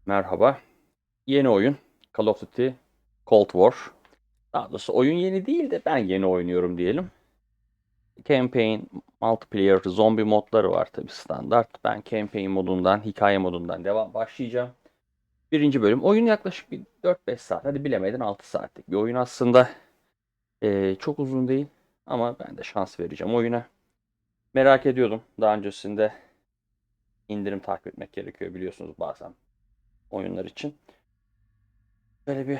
Merhaba. Yeni oyun. Call of Duty Cold War. Daha doğrusu oyun yeni değil de ben yeni oynuyorum diyelim. Campaign, multiplayer, zombi modları var tabi standart. Ben campaign modundan, hikaye modundan başlayacağım. Birinci bölüm. Oyun yaklaşık bir 4-5 saat. Hadi bilemedin 6 saatlik bir oyun aslında. Çok uzun değil ama ben de şans vereceğim oyuna. Merak ediyordum. Daha öncesinde indirim takip etmek gerekiyor biliyorsunuz bazen oyunlar için. Böyle bir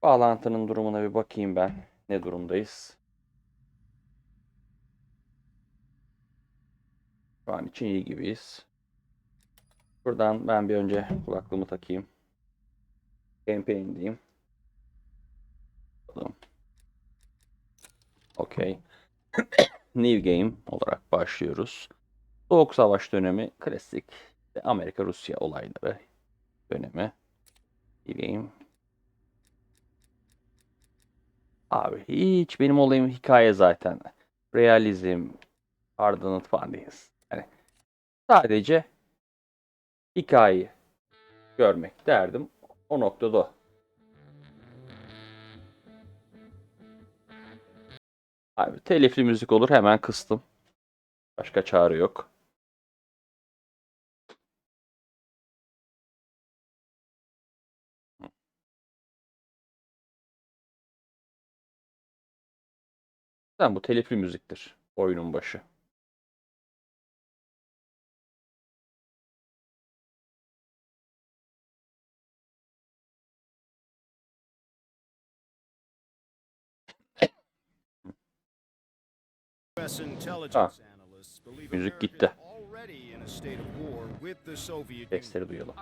bağlantının durumuna bir bakayım ben. Ne durumdayız? Şu an için iyi gibiyiz. Buradan ben bir önce kulaklığımı takayım. Campaign diyeyim. Okey. New game olarak başlıyoruz. Soğuk Savaş dönemi klasik. Amerika-Rusya olayları dönemi. New game. Abi hiç benim olayım hikaye zaten. Realizm, ardınıt falan değiliz. Yani sadece hikayeyi görmek derdim. O noktada o. Abi telifli müzik olur hemen kıstım. Başka çare yok. Zaten bu telifli müziktir. Oyunun başı. Ha, müzik gitti. Sesleri duyalım.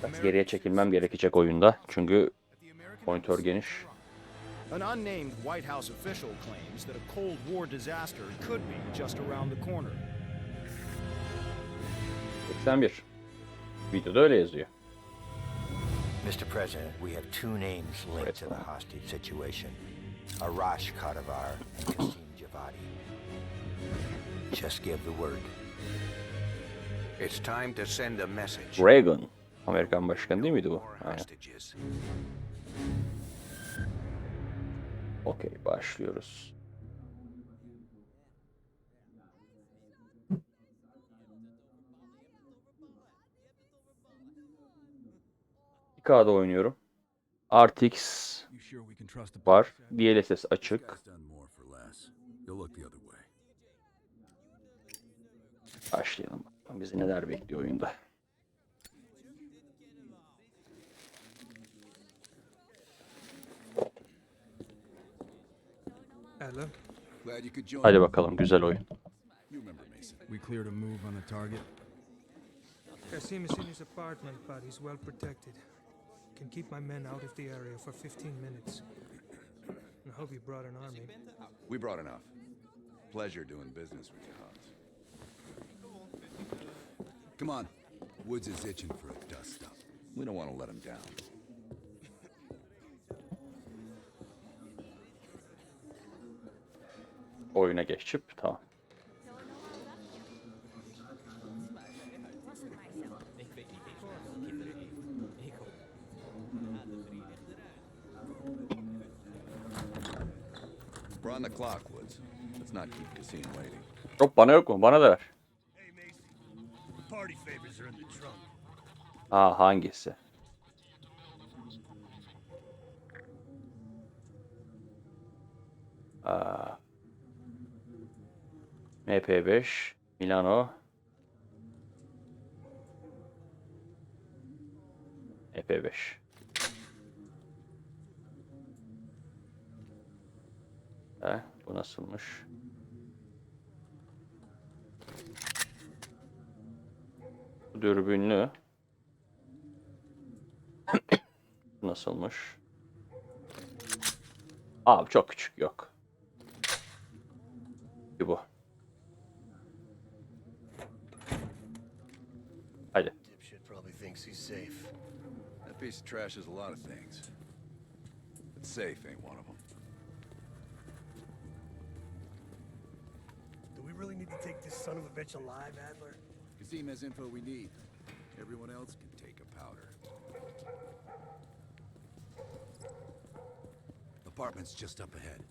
Biraz geriye çekilmem gerekecek oyunda. Çünkü monitör geniş. An unnamed White House official claims that a Cold War disaster could be just around the corner. 81. Videoda öyle yazıyor. Mr. President, we have two names linked to the hostage situation. Arash Kadivar and Kasim Javadi. Just give the word. It's time to send a message. Reagan. Amerikan başkanı değil miydi bu? Aynen. Okey, başlıyoruz. İK'da oynuyorum. RTX var. DLSS açık. Başlayalım. Bizi neler bekliyor oyunda. Hadi bakalım güzel oyun. We cleared a move on the target. Kasim is in his apartment, but he's well protected. Can keep my men out of the area for 15 minutes. I hope you brought an army. We brought enough. Pleasure doing business with you, Hobbs. Come on. Woods is itching for a dust-up. We don't want to let him down. Oyuna geçip tamam. We're on the clock, Woods. Let's not keep Kasim waiting. Yok bana yok mu? Bana da ver. Aa hangisi? Aa, MP5, Milano. MP5. Bu nasılmış? Bu dürbünlü. Bu nasılmış? Abi çok küçük yok. Bu. Hadi. Dipshit probably thinks he's safe. That piece of trash is a lot of things. But safe ain't one of them. Do we really need to take this son of a bitch alive, Adler? Kasim has info we need. Everyone else can take a powder. Apartment's just up ahead.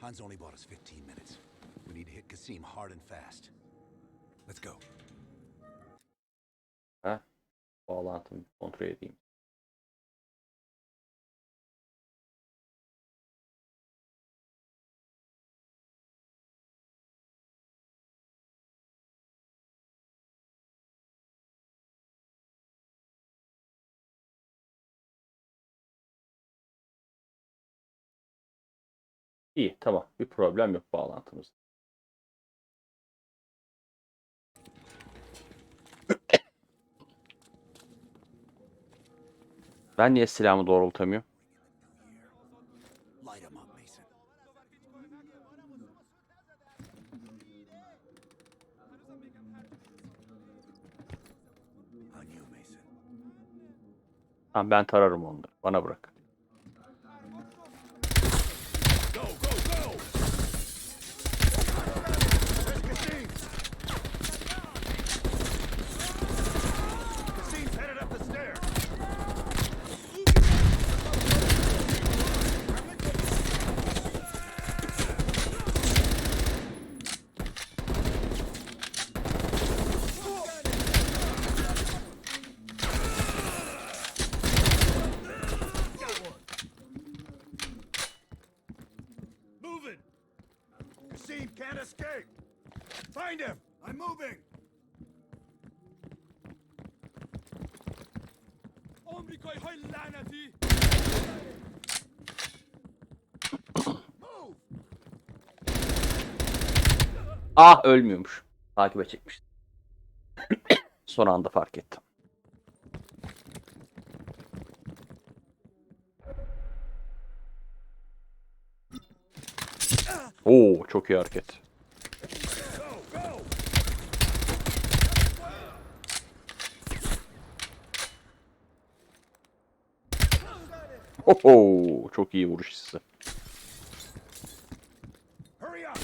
Hans only bought us 15 minutes. We need to hit Kasim hard and fast. Let's go. Ha? Bağlantımı kontrol edeyim. İyi, tamam. Bir problem yok bağlantımızda. Ben niye silahımı doğrultamıyorum? Light him up, Mason. On you, Mason. Tamam, ben tararım onları. Bana bırak. Go, go, go! There's Kasim! Kasim's headed up the stairs! Moving! Kasim can't escape! Find him! I'm moving! Move! Ah, ölmüyormuş. Takip edecekmiş. Son anda fark ettim. Oo, çok iyi hareket. Go, go! Oho, çok iyi vuruş size. Hurry up!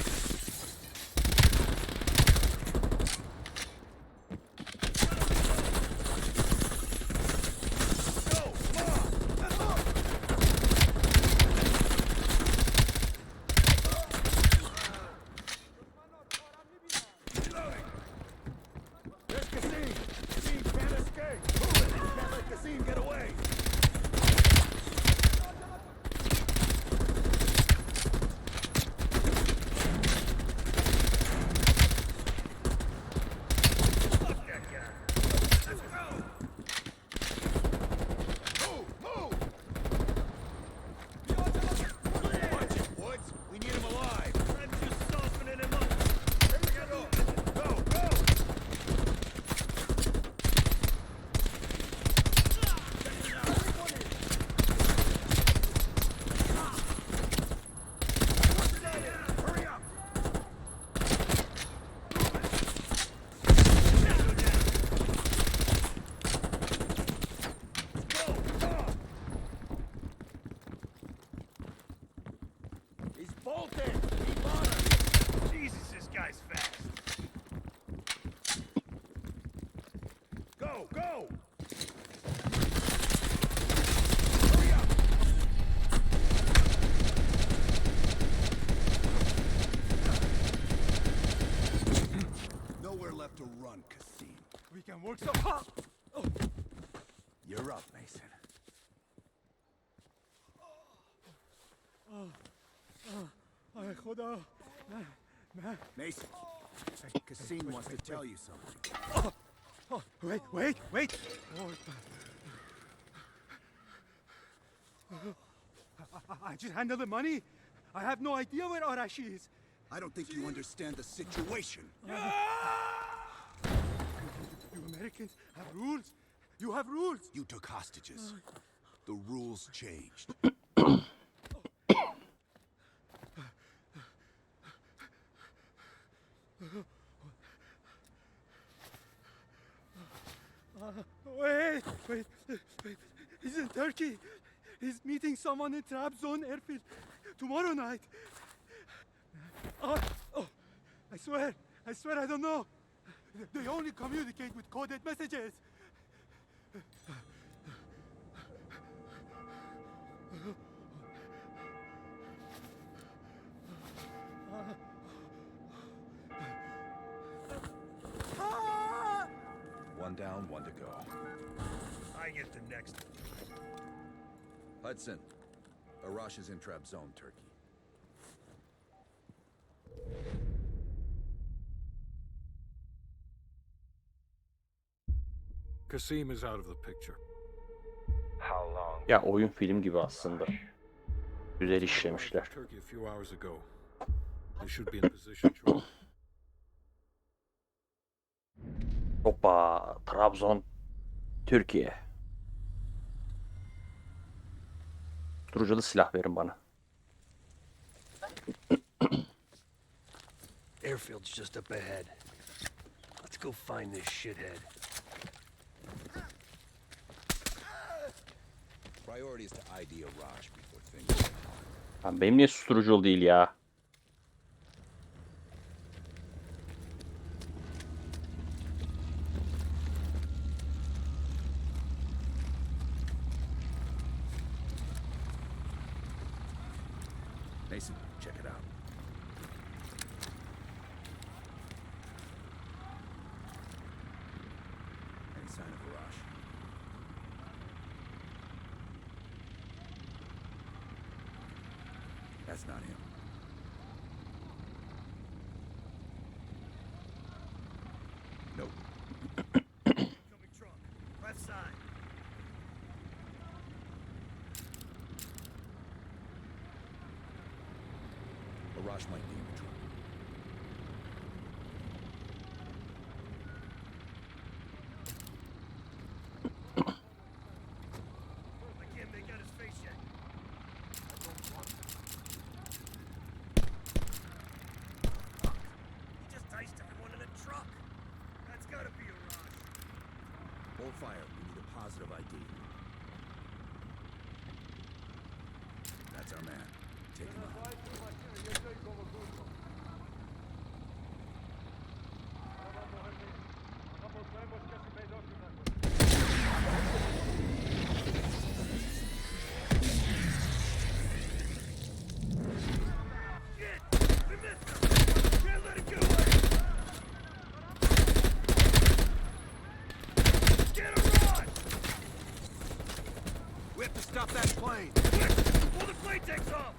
Go! Come on! Reloading! There's Kasim! Kasim can't escape! Move it! Can't let Kasim get away! Fuck that guy! Let's go! Move! Move! Watch it, Woods! We need him alive! I'm just softening him up! Here we go! Go! Go! Hurry up! Go! Go! He's bolted! Keep on him! Jesus, this guy's fast! Go! Go! Hurry up! Nowhere left to run, Kasim. We can work so hard! You're up, Mason. Mason, Kasim wants to tell you something. Wait! I just handled the money. I have no idea where Arashi is. I don't think you understand the situation. You Americans have rules. You have rules. You took hostages. The rules changed. Wait. He's in Turkey. He's meeting someone in Trabzon airfield tomorrow night. Oh, I swear I don't know. They only communicate with coded messages. One down, one to go. I get the next one. Hudson, Arash is in Trabzon, Turkey. Kasim is out of the picture. How long? Ya oyun film gibi aslında. Güzel işlemişler. Turkey a few hours ago. They should be in position to. Hoppa, Trabzon, Türkiye. Duruculu silah verin bana. Airfield's just up ahead. Let's go find this shithead. Priority is to ID Arash before things. Lan benim niye susturuculu değil ya? Mason, check it out. Any sign of Arash? That's not him. Nope. Coming truck. Left side. Arash might be in the truck. I can't make out his face yet. He just diced everyone in a truck. That's gotta be a rush. Hold fire. We need a positive ID. That's our man. Take him out. Can't let him get away! Get a run! We have to stop that plane. Quick! Before the plane takes off!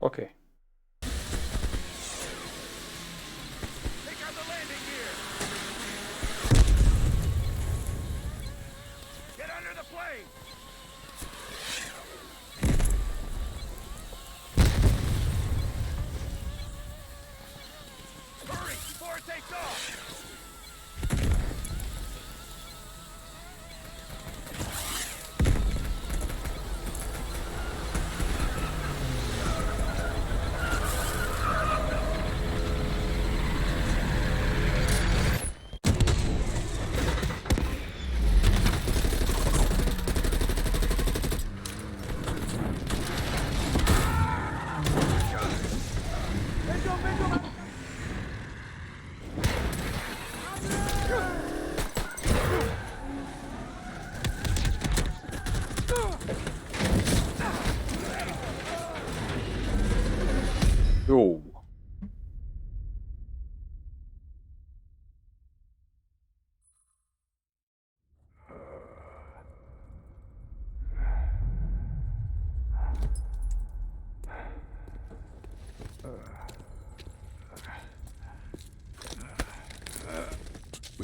Okey. Take out the landing gear! Get under the plane! Hurry, before it takes off!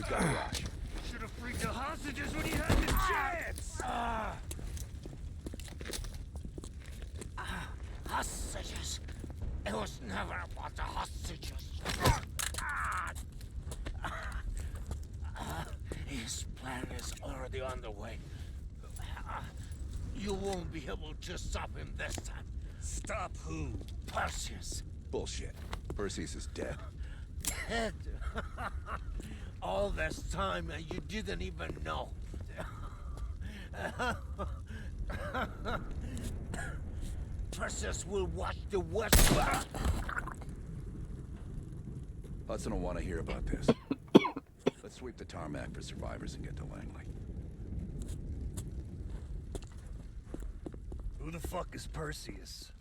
got Rush. Should have freed the hostages when you had the chance! Hostages. It was never about the hostages. His plan is already on the way. You won't be able to stop him this time. Stop who? Perseus. Bullshit. Perseus is dead. Dead. All this time and you didn't even know. Perseus will watch the West. Hudson will want to hear about this. Let's sweep the tarmac for survivors and get to Langley. Who the fuck is Perseus?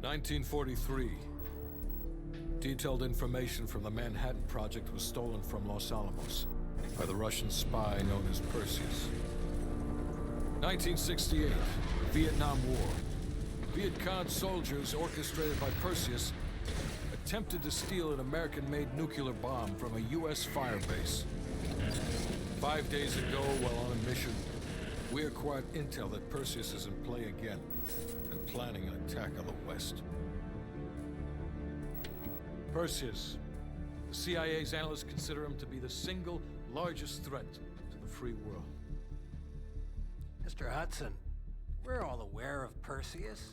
"1943. Detailed information from the Manhattan Project was stolen from Los Alamos by the Russian spy known as Perseus. 1968. Vietnam War. Viet Cong soldiers, orchestrated by Perseus, attempted to steal an American-made nuclear bomb from a U.S. firebase. 5 days ago, while on a mission, we acquired intel that Perseus is in play again and planning an attack on the West. Perseus. The CIA's analysts consider him to be the single largest threat to the free world. Mr. Hudson, we're all aware of Perseus.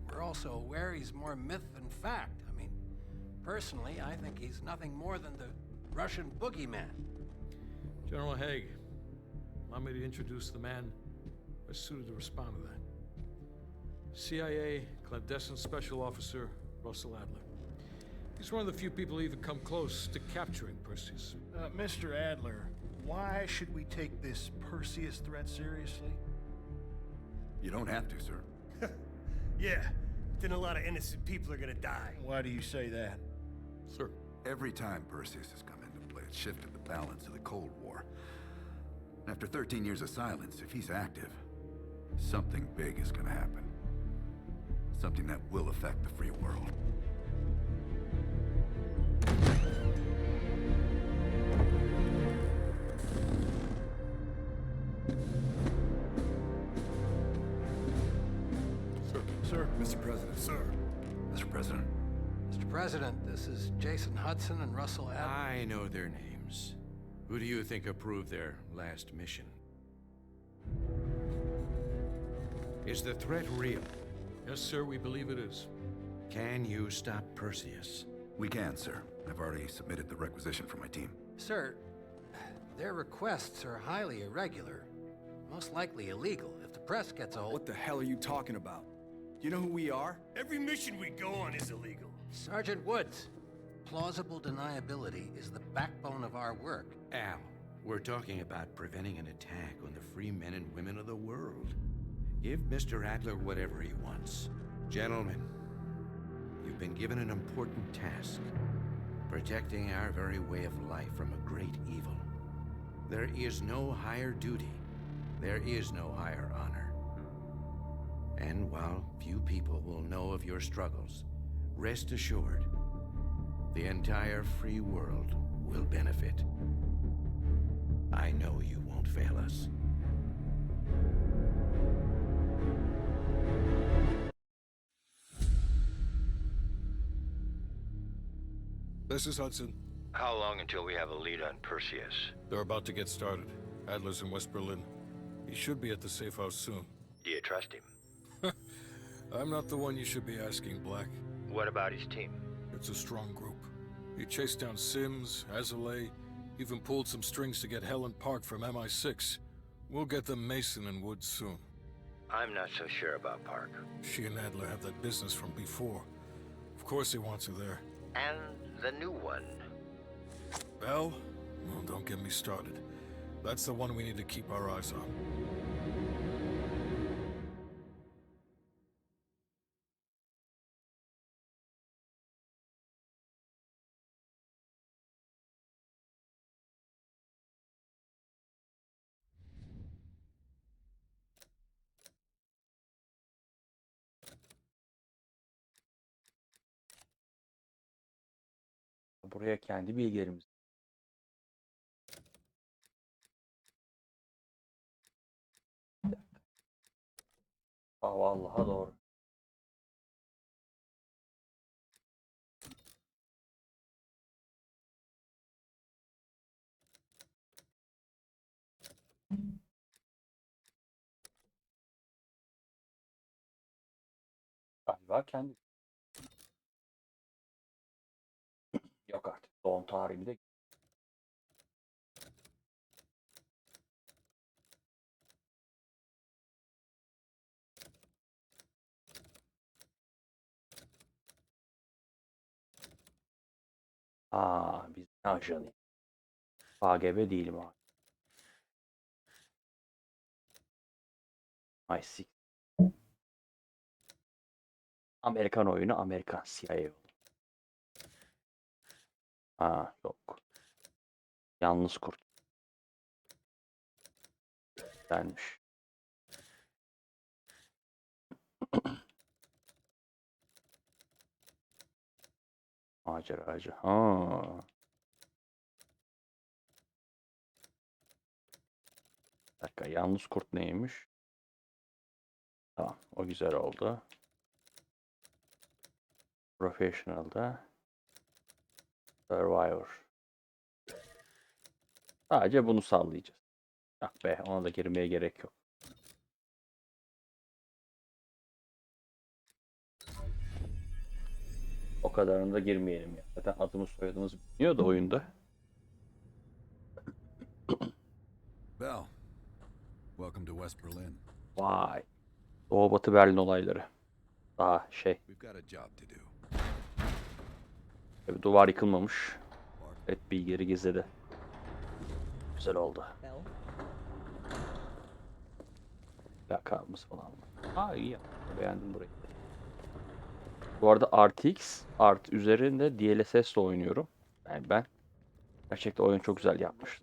We're also aware he's more myth than fact. I mean, personally, I think he's nothing more than the Russian boogeyman. General Haig, allow me to introduce the man best suited to respond to that. CIA clandestine special officer Russell Adler. He's one of the few people who even come close to capturing Perseus. Mr. Adler, why should we take this Perseus threat seriously? You don't have to, sir. Yeah, then a lot of innocent people are gonna die. Why do you say that? Sir. Every time Perseus has come into play, it shifted the balance of the Cold War. After 13 years of silence, if he's active, something big is gonna happen. Something that will affect the free world. Sir. Mr. President. Sir. Mr. President. Mr. President, this is Jason Hudson and Russell Adler. I know their names. Who do you think approved their last mission? Is the threat real? Yes, sir, we believe it is. Can you stop Perseus? We can, sir. I've already submitted the requisition for my team. Sir, their requests are highly irregular, most likely illegal. If the press gets a hold... What the hell are you talking about? You know who we are? Every mission we go on is illegal. Sergeant Woods, plausible deniability is the backbone of our work. Al, we're talking about preventing an attack on the free men and women of the world. Give Mr. Adler whatever he wants. Gentlemen, you've been given an important task. Protecting our very way of life from a great evil. There is no higher duty. There is no higher honor. And while few people will know of your struggles, rest assured, the entire free world will benefit. I know you won't fail us. This is Hudson. How long until we have a lead on Perseus? They're about to get started. Adler's in West Berlin. He should be at the safe house soon. Do you trust him? I'm not the one you should be asking, Black. What about his team? It's a strong group. He chased down Sims, Azalea, even pulled some strings to get Helen Park from MI6. We'll get them Mason and Woods soon. I'm not so sure about Park. She and Adler have that business from before. Of course he wants her there. And the new one. Bell? Well, don't get me started. That's the one we need to keep our eyes on. Buraya kendi bilgilerimiz. Vallahi doğru. Galiba kendi. Yok artık. Doğum tarihimi de. Biz ne ajanı? KGB değilim abi. MI6. Amerikan oyunu, Amerikan CIA. Yok. Yalnız kurt. Gelmiş. Maceracı. Bir dakika, yalnız kurt neymiş? Tamam, o güzel oldu. Professional'da Survivor. Sadece bunu sallayacağız. Bak be, ona da girmeye gerek yok. O kadarını da girmeyelim ya. Zaten adımız soyadımız biliniyor da oyunda. Bell, welcome to West Berlin. Vay. Doğu Batı Berlin olayları. Daha şey. We've got a job to do. Bir duvar yıkılmamış. Evet, bir yeri gizledi. Güzel oldu. Lakamız falan. İyi ya. Beğendim burayı. Bu arada RTX art üzerinde DLSS ile oynuyorum. Yani ben gerçekten oyun çok güzel yapmış.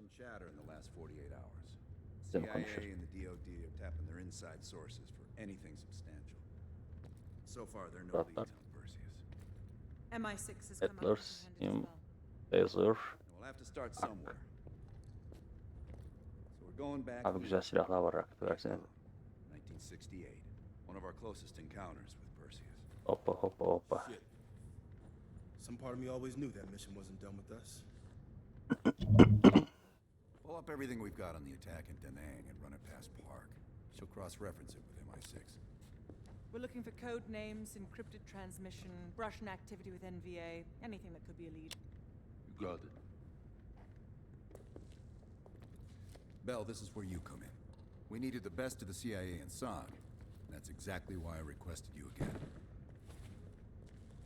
Size mi konuşuyoruz? Hitler, Steam, Laser. Abi güzel silahlar var arkada, versene. Hoppa. Some part of me always knew that mission wasn't done with us. Pull up everything we've got on the attack in Da Nang and run it past Park. She'll cross-reference it with MI6. We're looking for code names, encrypted transmission, Russian activity with NVA, anything that could be a lead. You got it. Bell, this is where you come in. We needed the best of the CIA and SOG. That's exactly why I requested you again.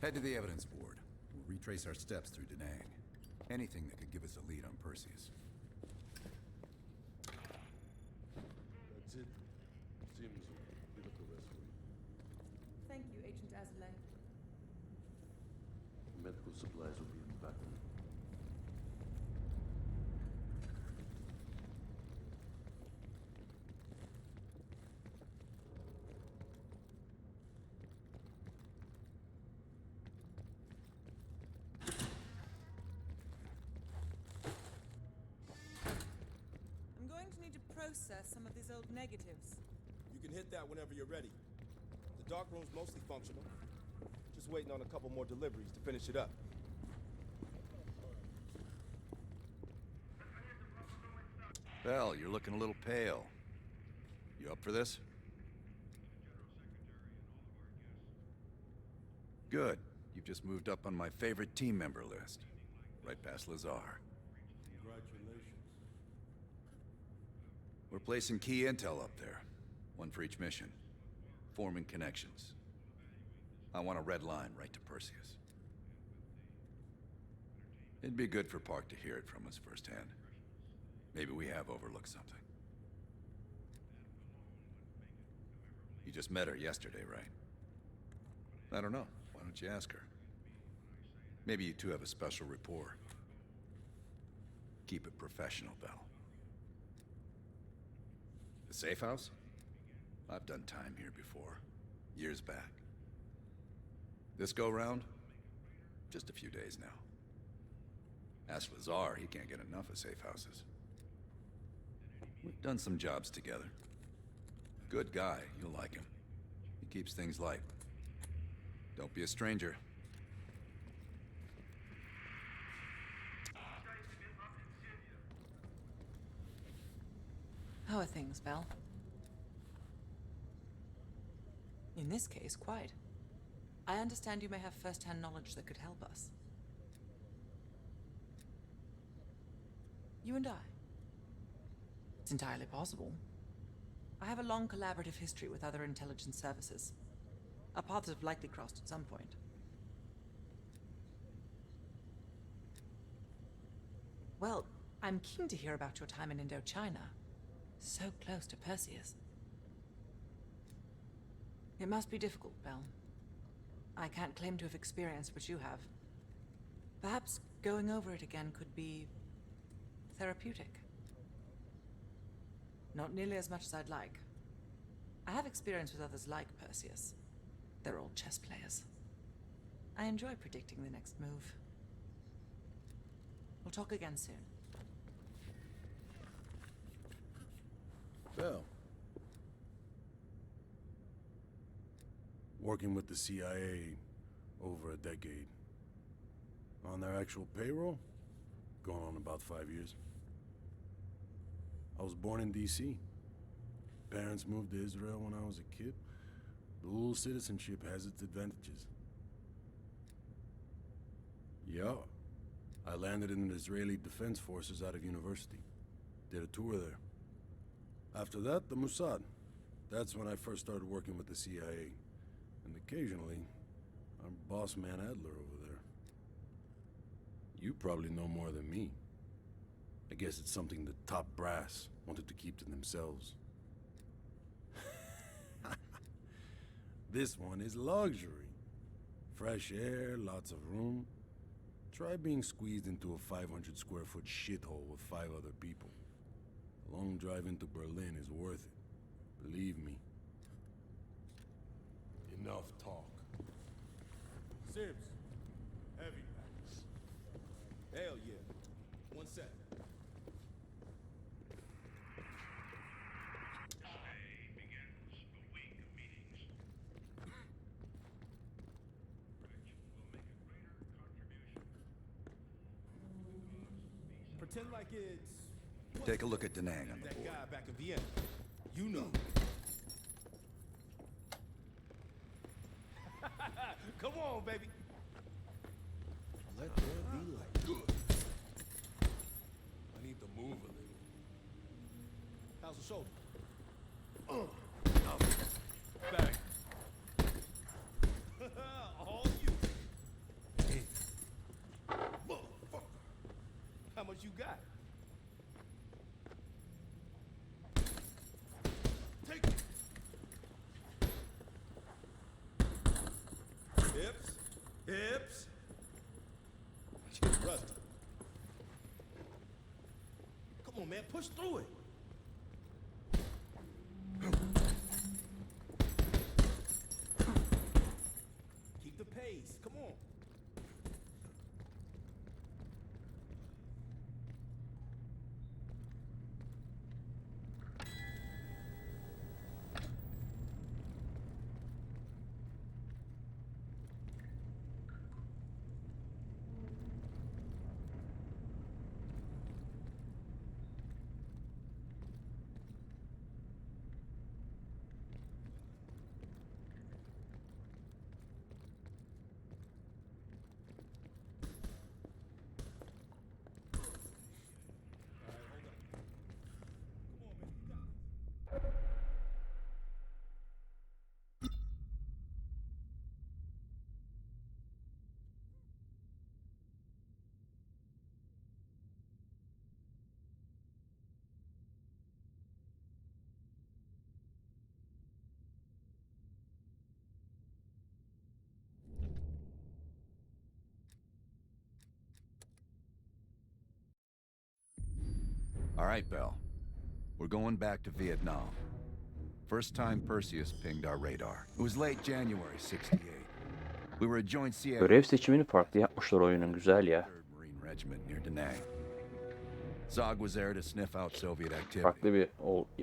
Head to the evidence board. We'll retrace our steps through Da Nang. Anything that could give us a lead on Perseus. That's it. Seems we look the rest for you. Thank you, Agent Azalea. Medical supplies will be in the back room. I'm going to need to process some of these old negatives. You can hit that whenever you're ready. The dark room's mostly functional. Just waiting on a couple more deliveries to finish it up. Bell, you're looking a little pale. You up for this? Good. You've just moved up on my favorite team member list. Right past Lazar. Congratulations. We're placing key intel up there. One for each mission. Forming connections. I want a red line right to Perseus. It'd be good for Park to hear it from us firsthand. Maybe we have overlooked something. You just met her yesterday, right? I don't know. Why don't you ask her? Maybe you two have a special rapport. Keep it professional, Bell. The safe house? I've done time here before. Years back. This go-round? Just a few days now. Ask Lazar, he can't get enough of safe houses. We've done some jobs together. Good guy, you'll like him. He keeps things light. Don't be a stranger. How are things, Belle? In this case, quite. I understand you may have first-hand knowledge that could help us. You and I. It's entirely possible. I have a long collaborative history with other intelligence services. Our paths have likely crossed at some point. Well, I'm keen to hear about your time in Indochina. So close to Perseus. It must be difficult, Belle. I can't claim to have experienced what you have. Perhaps going over it again could be therapeutic. Not nearly as much as I'd like. I have experience with others like Perseus. They're all chess players. I enjoy predicting the next move. We'll talk again soon. Bell. Working with the CIA over a decade. On their actual payroll, going on about 5 years. I was born in D.C. Parents moved to Israel when I was a kid. Dual citizenship has its advantages. Yeah. I landed in the Israeli Defense Forces out of university. Did a tour there. After that, the Mossad. That's when I first started working with the CIA. And occasionally, our boss man Adler over there. You probably know more than me. I guess it's something the top brass wanted to keep to themselves. This one is luxury. Fresh air, lots of room. Try being squeezed into a 500 square foot shithole with 5 other people. A long drive into Berlin is worth it. Believe me. Enough talk. Sibs. Heavy. Hell yeah. 1 sec. Pretend like it's... Take a look at Da Nang on the that board. guy back in Vienna. You know. Come on, baby. Let there be light. Good. I need to move a little. How's the shoulder? Bang. All you. Hey. Motherfucker. How much you got? Take it. Hips. Hips. Get rusty. Come on, man. Push through it. Keep the pace. Come on. All right, Bell. We're going back to Vietnam. First time Perseus pinged our radar. It was late January '68. We were a joint CIA... Görev seçimini farklı yapmışlar oyunun, güzel ya. Marine regiment near Danang. Zog was there to sniff out Soviet activity. Farklı bir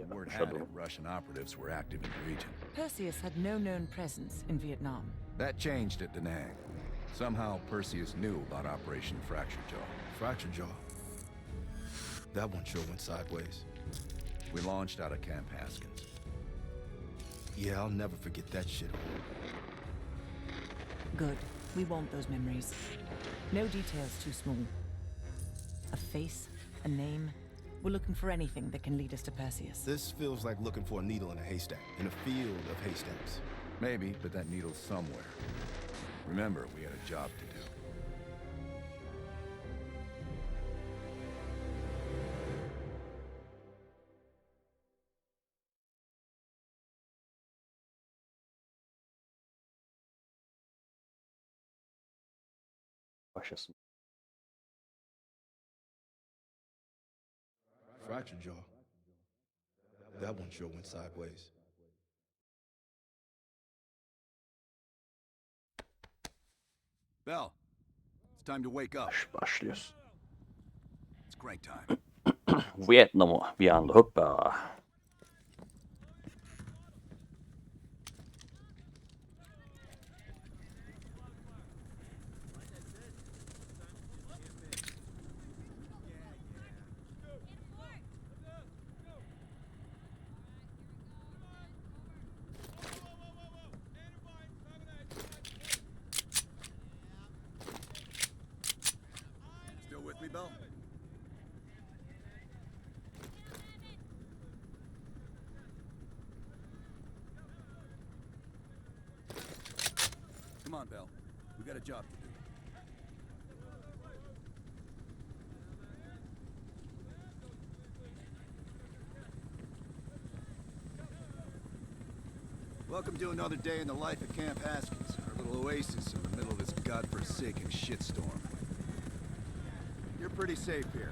Word had it Russian operatives were active in the region. Perseus had no known presence in Vietnam. That changed at Danang. Somehow Perseus knew about Operation Fracture Jaw. Fracture Jaw. That one sure went sideways. We launched out of Camp Haskins. Yeah, I'll never forget that shit. Good. We want those memories. No details too small. A face, a name. We're looking for anything that can lead us to Perseus. This feels like looking for a needle in a haystack, in a field of haystacks. Maybe, but that needle's somewhere. Remember, we had a job to do. Başlasın. Fracture Jaw. That one sure went sideways. Bell, it's time to wake up. Başlıyoruz. It's crank time. Vietnam'ı bir anda hoppa. Still with me, Bell? Come on, Bell. We got a job to do. Welcome to another day in the life of Camp Haskins, our little oasis in the middle of this godforsaken shitstorm. You're pretty safe here.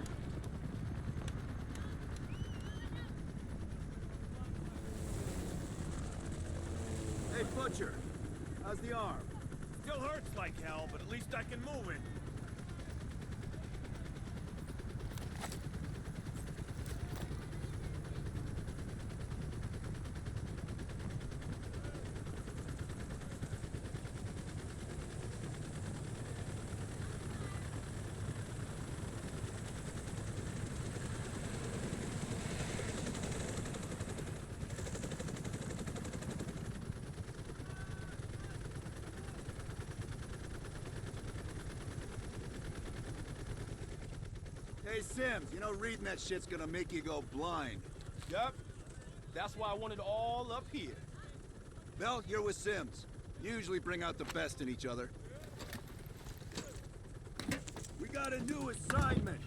Hey, Butcher. How's the arm? Still hurts like hell, but at least I can move it. Hey, Sims, you know reading that shit's gonna make you go blind. Yup. That's why I want it all up here. Bell, you're with Sims. You usually bring out the best in each other. We got a new assignment.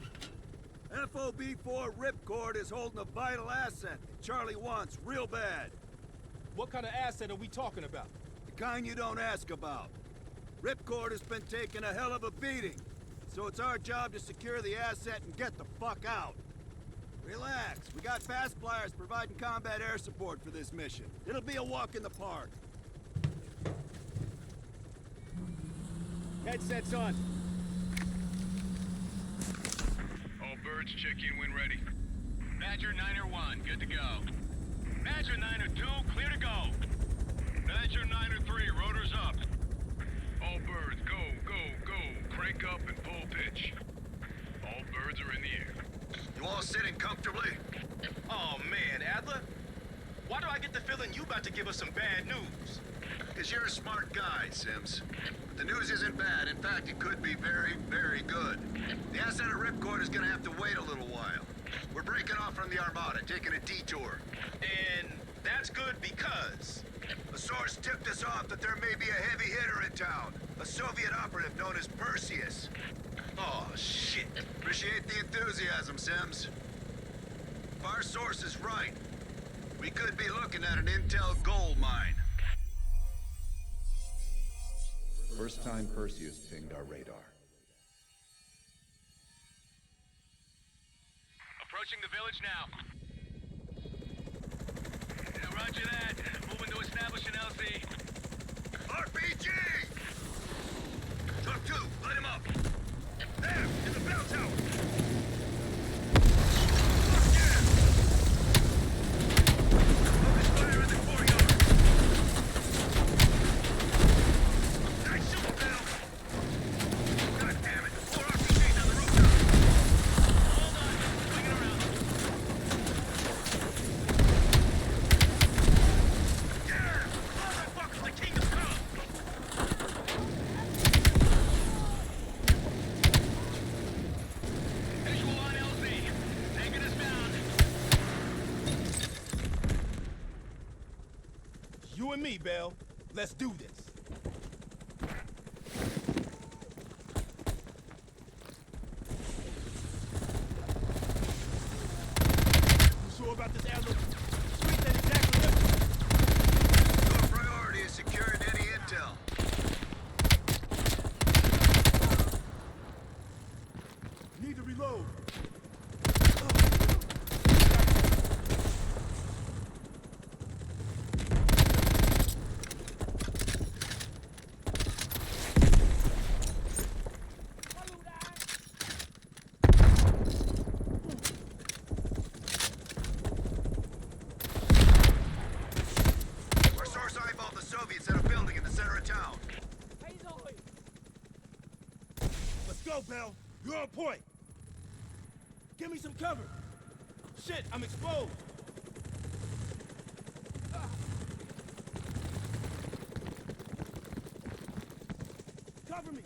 FOB-4 Ripcord is holding a vital asset that Charlie wants real bad. What kind of asset are we talking about? The kind you don't ask about. Ripcord has been taking a hell of a beating, so it's our job to secure the asset and get the fuck out. Relax, we got fast flyers providing combat air support for this mission. It'll be a walk in the park. Headsets on. All birds, check in when ready. Badger 9-1, good to go. Badger 9-2, clear to go. Badger 9-3, rotors up. All birds, go, go, go. Crank up and full pitch. All birds are in the air. You all sitting comfortably? Oh man, Adler. Why do I get the feeling you about to give us some bad news? Because you're a smart guy, Sims. But the news isn't bad. In fact, it could be very, very good. The asset at Ripcord is gonna have to wait a little while. We're breaking off from the Armada, taking a detour. And that's good because... A source tipped us off that there may be a heavy hitter in town. A Soviet operative known as Perseus. Oh, shit. Appreciate the enthusiasm, Sims. If our source is right, we could be looking at an intel gold mine. First time Perseus pinged our radar. Approaching the village now. Yeah, roger that. Moving to establish an LZ. RPG! Truck 2, light him up. There, in the belt You and me, Bell. Let's do this. You sure about this, Adler? Street ain't exactly empty. Your priority is securing any intel. Need to reload. Our source eyeballed the Soviets at a building in the center of town. Let's go, Bell. You're on point. Give me some cover. Shit, I'm exposed. Cover me.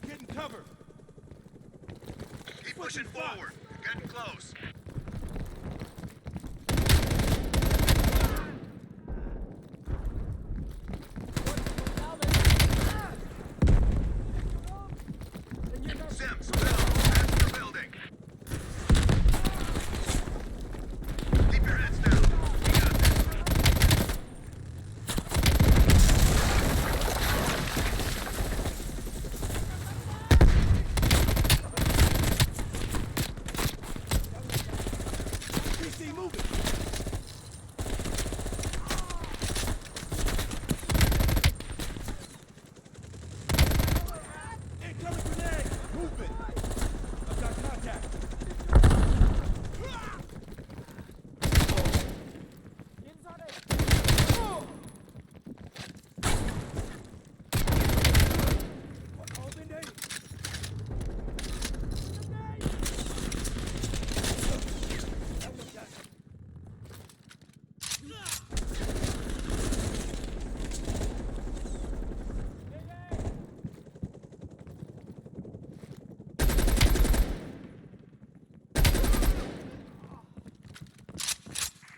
Getting cover. Keep pushing forward. Getting close. Sims, Bill, that's the building. Keep your heads down. We got this. PC moving. Incoming grenade. Movement. I've got contact.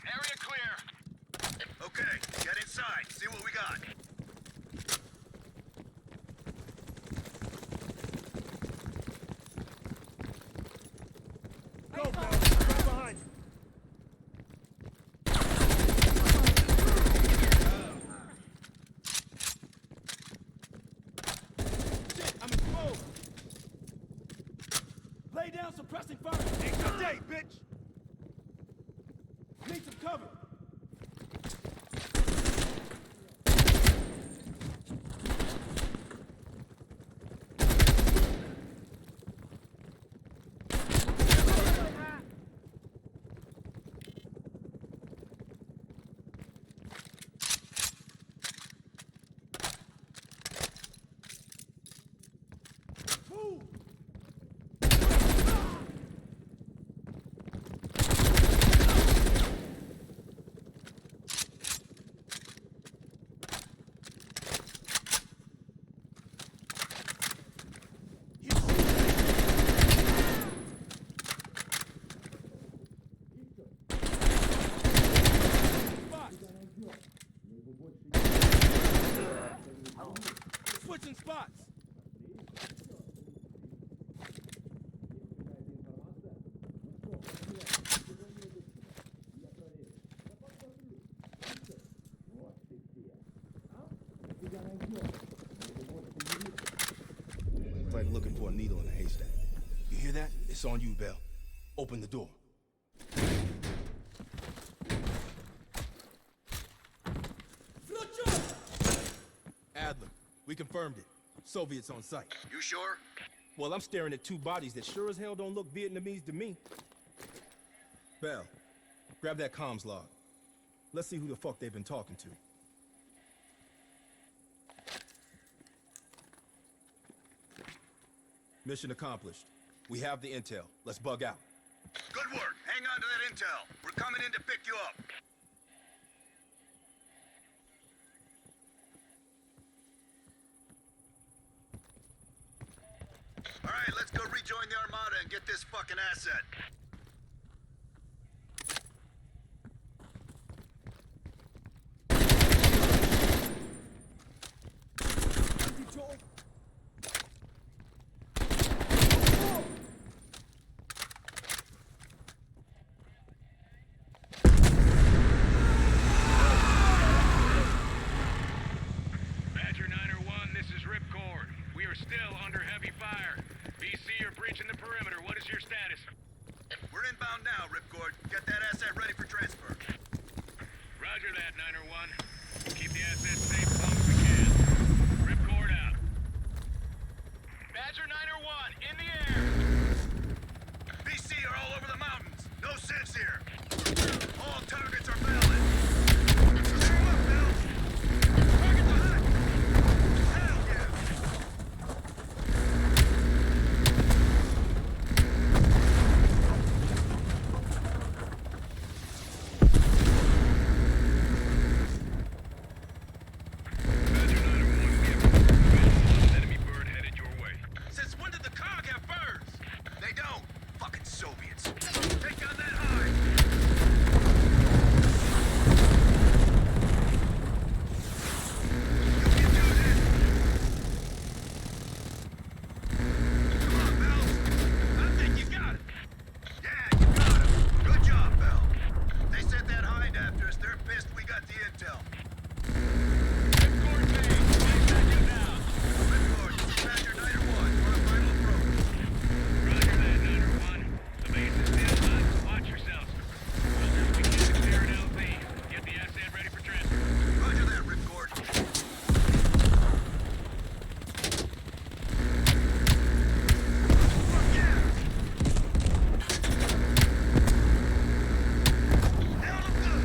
Area clear. Okay, get inside. See what we got. Go, Bell. Right behind you. Shit, I'm exposed. Lay down suppressing fire. Ain't no day, bitch. Need some cover. Move. Switching spots. Like looking for a needle in a haystack. You hear that? It's on you, Bell. Open the door. Adler, we confirmed it. Soviets on site. You sure? Well, I'm staring at two bodies that sure as hell don't look Vietnamese to me. Bell, grab that comms log. Let's see who the fuck they've been talking to. Mission accomplished. We have the intel. Let's bug out. Good work. Hang on to that intel. We're coming in to pick you up. All right, let's go rejoin the Armada and get this fucking asset. Badger 901, this is Ripcord. We are still under heavy fire. VC are breaching the perimeter. What is your status? We're inbound now, Ripcord. Get that asset ready for transfer. Roger that, 901. We'll keep the asset safe as long as we can. Ripcord out. Badger 901, in the air! BC are all over the mountains. No sense here. All targets are valid. Clear 'em up, Bill. Targets ahead. Hell yeah. Badger 901, we have an enemy bird headed your way. Since when did the COG have birds? They don't. Fucking Soviets. Take down that hide. You can do this. Come on, Bell. I think you got it. Yeah, you got him. Good job, Bell. They sent that hind after us. They're pissed we got the intel. Ripcord base, place that you down. Ripcord, this is Badger 901. We're on final approach. Roger that, 901. The base is still hot, so watch yourselves. We'll do what we can to clear an LZ. Get the asset ready for transfer. Roger that, Ripcord. Fuck yeah! Hell of good!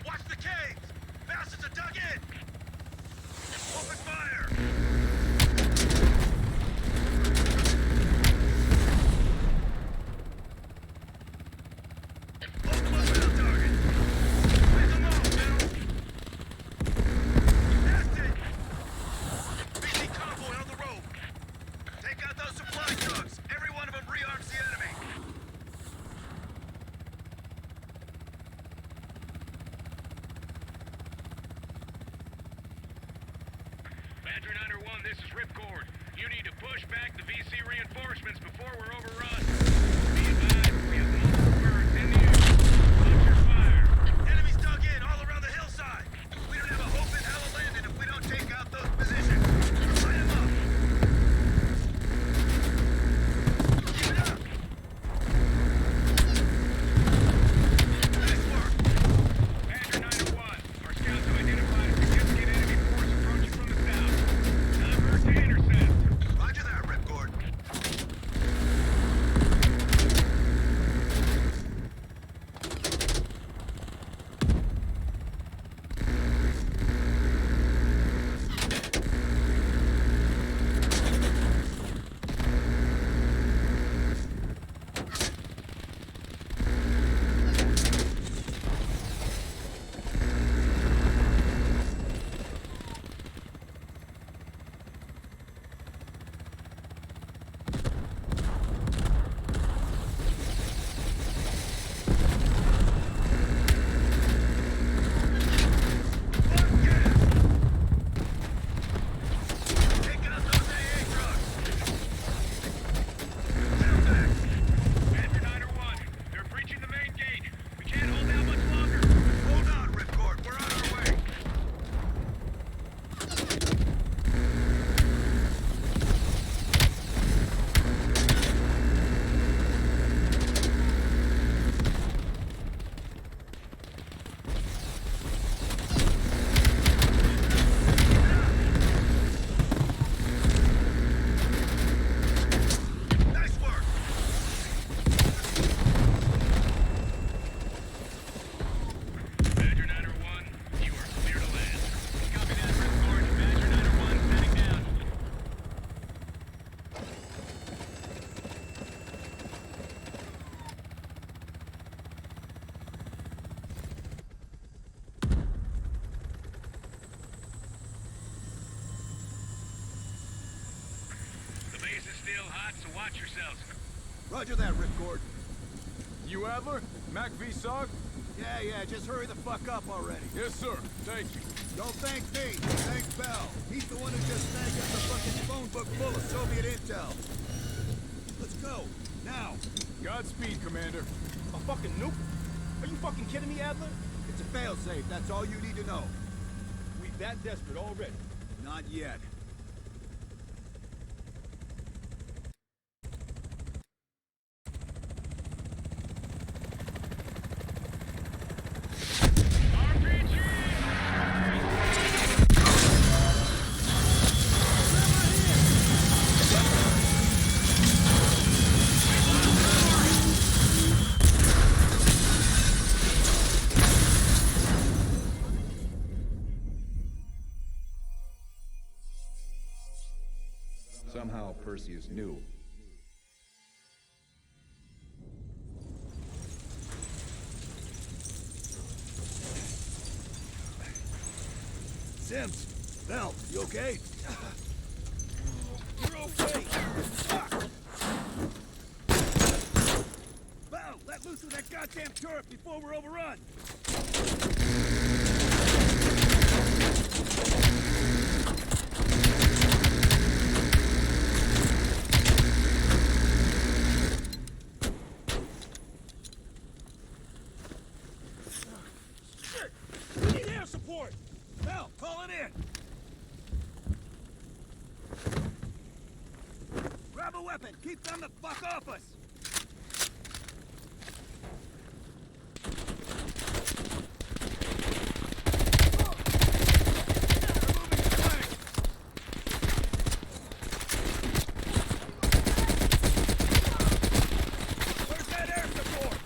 Watch the caves! Bastards are dug in! Open fire! Load them up on target! Pick them off, Bill! That's it! BC convoy on the road! Take out those supply trucks! Every one of them rearms the enemy! Badger 901, this is Ripcord. You need to push back the VC reinforcements before we're overrun. Be advised, we have multiple birds in the air. Watch your fire. Enemies dug in all around the hillside! We don't have a hope in hell of landing if we don't take out those positions! Light them up! Keep it up! Nice work! Badger 901, our scouts have identified a significant enemy force approaching from the south. Time for it to intercept. Roger that, Ripcord. Watch yourselves. Roger that, Ripcord. You Adler? Mac V Sog? Yeah, just hurry the fuck up already. Yes, sir. Thank you. Don't thank me, thank Bell. He's the one who just snagged us a fucking phone book full of Soviet intel. Let's go, now. Godspeed, Commander. A fucking nuke? Are you fucking kidding me, Adler? It's a failsafe, that's all you need to know. We that desperate already. Not yet. Somehow Perseus knew. Sims, Bell, you okay? You're okay. Fuck. Bell, let loose of that goddamn turret before we're overrun! We need air support. Bell, call it in! Grab a weapon, keep them the fuck off us! Where's that air support?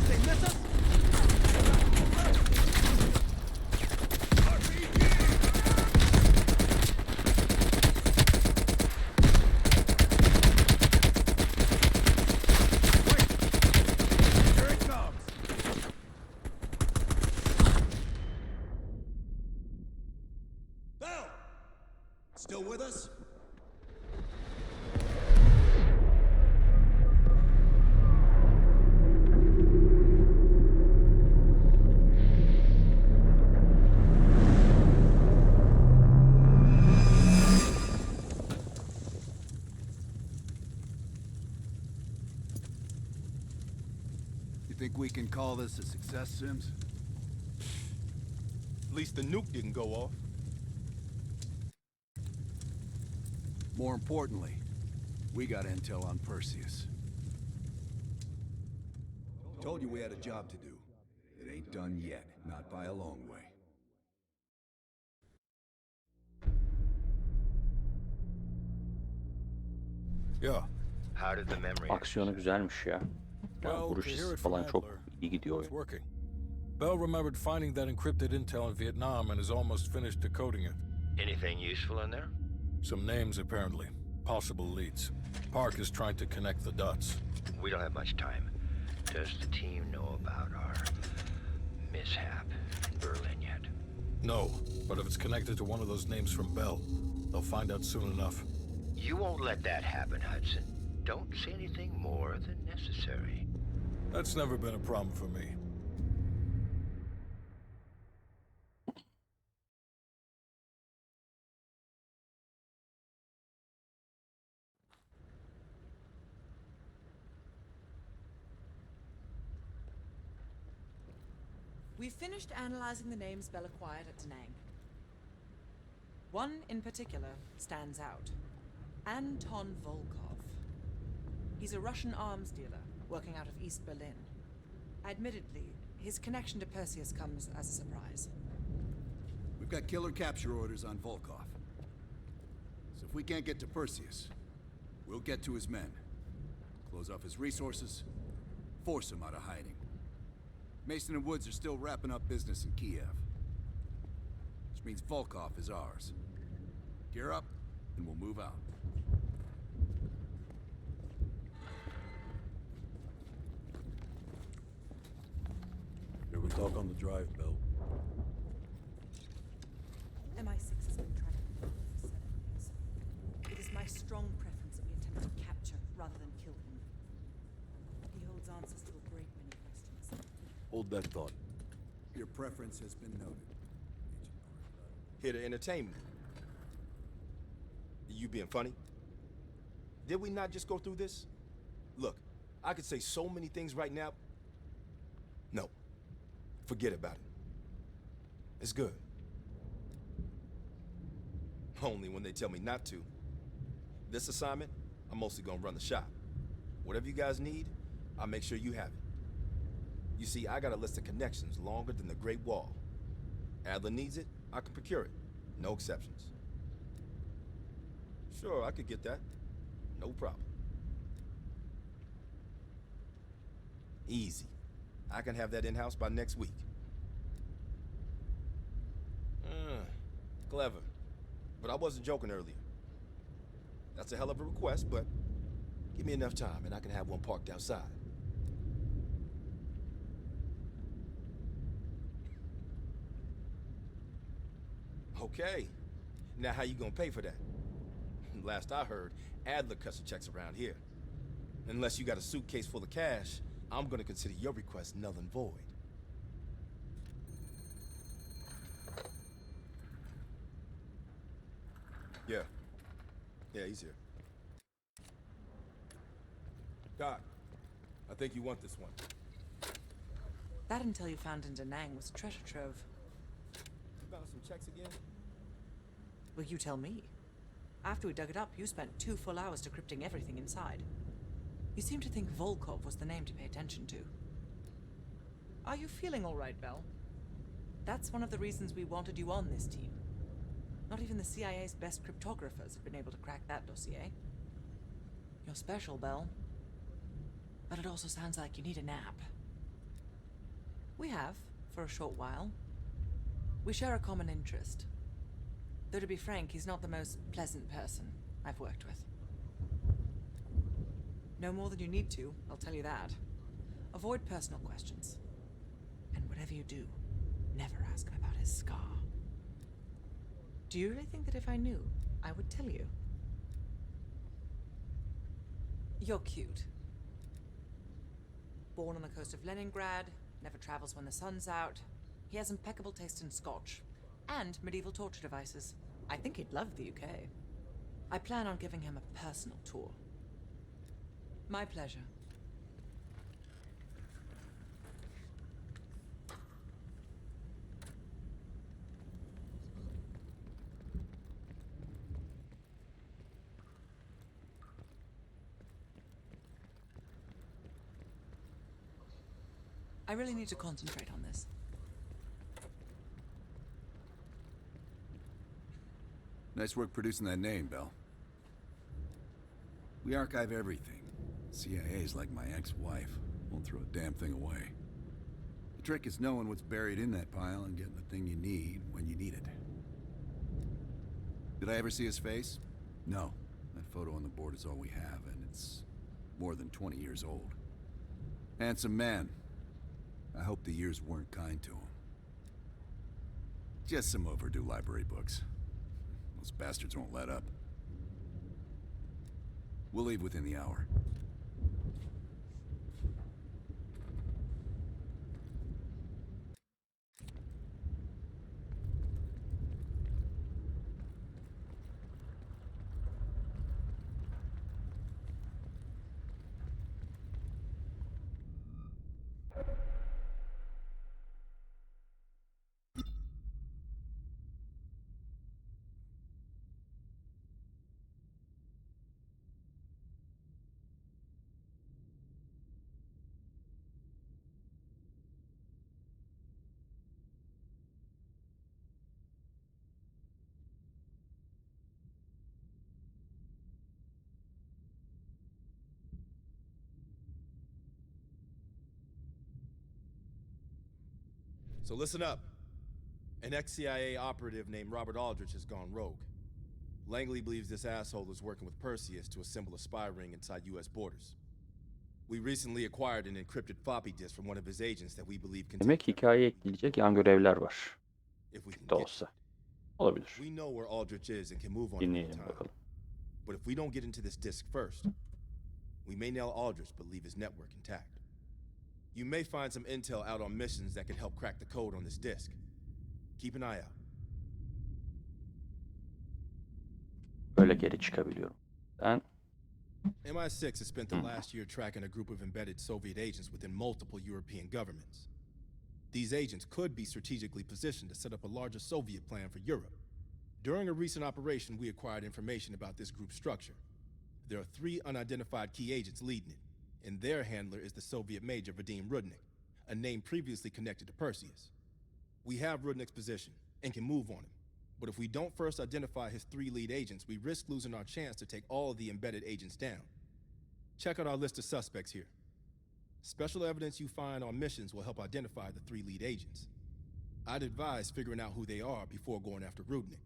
They miss us? Here it comes! Bell! Still with us? You think we can call this a success, Sims? At least the nuke didn't go off. More importantly, we got intel on Perseus. Told you we had a job to do. It ain't done yet, not by a long way. Yeah. How did the memory... Aksiyonu güzelmiş ya. Yani Well, vuruş to hear hissi it from falan çok Adler, iyi gidiyor it's oyun. working. Bell remembered finding that encrypted intel in Vietnam and is almost finished decoding it. Anything useful in there? Some names, apparently. Possible leads. Park is trying to connect the dots. We don't have much time. Does the team know about our mishap in Berlin yet? No, but if it's connected to one of those names from Bell, they'll find out soon enough. You won't let that happen, Hudson. Don't say anything more than necessary. That's never been a problem for me. We've finished analyzing the names Bell acquired at Da Nang. One in particular stands out. Anton Volkov. He's a Russian arms dealer working out of East Berlin. Admittedly, his connection to Perseus comes as a surprise. We've got killer capture orders on Volkov. So if we can't get to Perseus, we'll get to his men. Close off his resources, force him out of hiding. Mason and Woods are still wrapping up business in Kiev. Which means Volkov is ours. Gear up, and we'll move out. Should we talk on the drive, Bill? MI6 has been tracking him for 7 years. It is my strong preference that we attempt to capture rather than kill him. He holds answers to a great many questions. Hold that thought. Your preference has been noted. Here to entertain me. You being funny? Did we not just go through this? Look, I could say so many things right now. No. Forget about it. It's good. Only when they tell me not to. This assignment, I'm mostly gonna run the shop. Whatever you guys need, I'll make sure you have it. You see, I got a list of connections longer than the Great Wall. Adler needs it, I can procure it. No exceptions. Sure, I could get that. No problem. Easy. I can have that in-house by next week. Clever. But I wasn't joking earlier. That's a hell of a request, but give me enough time and I can have one parked outside. Okay. Now how you gonna pay for that? Last I heard, Adler cuts the checks around here. Unless you got a suitcase full of cash, I'm gonna consider your request null and void. Yeah. Yeah, he's here. Doc, I think you want this one. That intel you found in Da Nang was a treasure trove. You found some checks again? Well, you tell me. After we dug it up, you spent 2 full hours decrypting everything inside. You seem to think Volkov was the name to pay attention to. Are you feeling all right, Bell? That's one of the reasons we wanted you on this team. Not even the CIA's best cryptographers have been able to crack that dossier. You're special, Bell. But it also sounds like you need a nap. We have, for a short while. We share a common interest. Though to be frank, he's not the most pleasant person I've worked with. No more than you need to, I'll tell you that. Avoid personal questions. And whatever you do, never ask him about his scar. Do you really think that if I knew, I would tell you? You're cute. Born on the coast of Leningrad, never travels when the sun's out. He has impeccable taste in scotch and medieval torture devices. I think he'd love the UK. I plan on giving him a personal tour. My pleasure. I really need to concentrate on this. Nice work producing that name, Bell. We archive everything. CIA's like my ex-wife. Won't throw a damn thing away. The trick is knowing what's buried in that pile and getting the thing you need when you need it. Did I ever see his face? No. That photo on the board is all we have, and it's more than 20 years old. Handsome man. I hope the years weren't kind to him. Just some overdue library books. Those bastards won't let up. We'll leave within the hour. So listen up. An ex-CIA operative named Robert Aldrich has gone rogue. Langley believes this asshole is working with Perseus to assemble a spy ring inside US borders. We recently acquired an encrypted floppy disk from one of his agents that we believe contains. Demek hikayeye ekleyecek yan görevler var. If we can De get olsa. Olabilir. We know where Aldrich is and can move on him Dinleyelim anytime. bakalım. But if we don't get into this disk first, we may nail Aldrich but leave his network intact. You may find some intel out on missions that can help crack the code on this disk. Keep an eye out. Böyle geri çıkabiliyorum. Ben MI6 has spent the last year tracking a group of embedded Soviet agents within multiple European governments. These agents could be strategically positioned to set up a larger Soviet plan for Europe. During a recent operation, we acquired information about this group's structure. There are 3 unidentified key agents leading it, and their handler is the Soviet Major Vadim Rudnik, a name previously connected to Perseus. We have Rudnik's position and can move on him, but if we don't first identify his 3 lead agents, we risk losing our chance to take all of the embedded agents down. Check out our list of suspects here. Special evidence you find on missions will help identify the 3 lead agents. I'd advise figuring out who they are before going after Rudnik.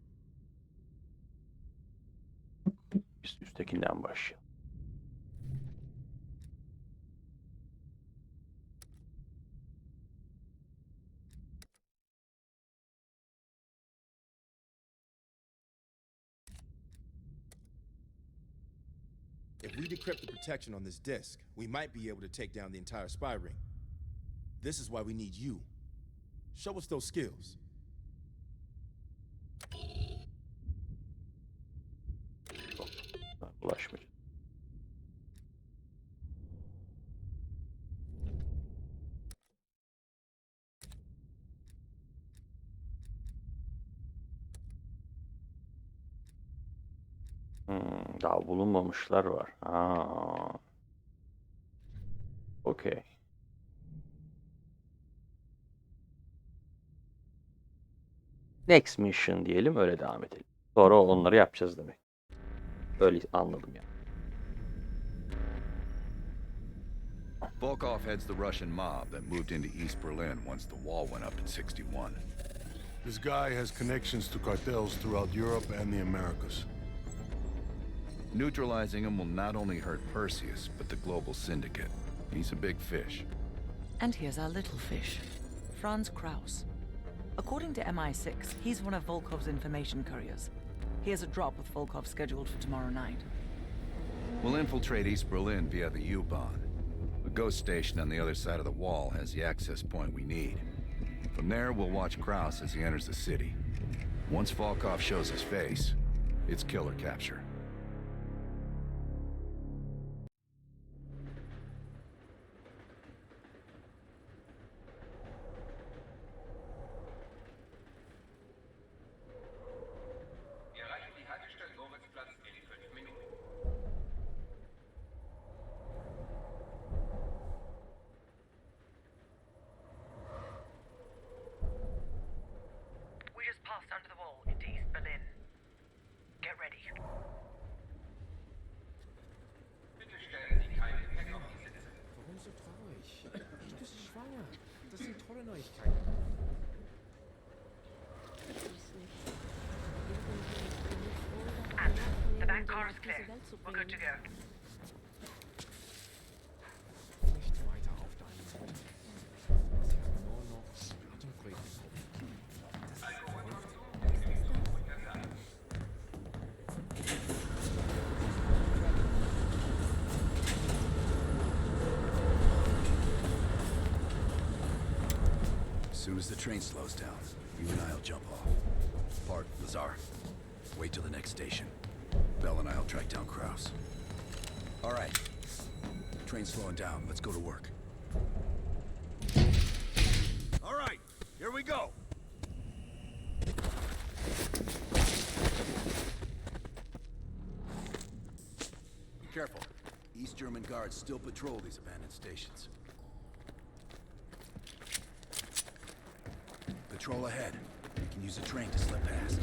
Üsttekinden başlayalım. If we decrypt the protection on this disk, we might be able to take down the entire spy ring. This is why we need you. Show us those skills. Ulaşmayacağım. Daha bulunmamışlar var. Okey. Next mission diyelim, öyle devam edelim. Sonra onları yapacağız demek. Öyle anladım yani. Volkov heads the Russian mob that moved into East Berlin once the wall went up in '61. This guy has connections to cartels throughout Europe and the Americas. Neutralizing him will not only hurt Perseus, but the global syndicate. He's a big fish. And here's our little fish, Franz Kraus. According to MI6, he's one of Volkov's information couriers. He has a drop with Volkov scheduled for tomorrow night. We'll infiltrate East Berlin via the U-Bahn. The ghost station on the other side of the wall has the access point we need. From there, we'll watch Kraus as he enters the city. Once Volkov shows his face, it's killer capture. Passed under the wall into East Berlin. Get ready. Bitte stellen Sie kein Gepäck auf die Sitze. Warum so traurig? Du bist schwanger. Das sind tolle Neuigkeiten. And the back car is clear. We're good to go. Nicht weiter auf deinen Mund. Sie haben nur noch Atemfrieden. As soon as the train slows down, you and I'll jump off. Bart, Lazar, wait till the next station. Bell and I'll track down Kraus. All right. Train's slowing down. Let's go to work. All right, here we go. Be careful. East German guards still patrol these abandoned stations. Patrol ahead. We can use a train to slip past.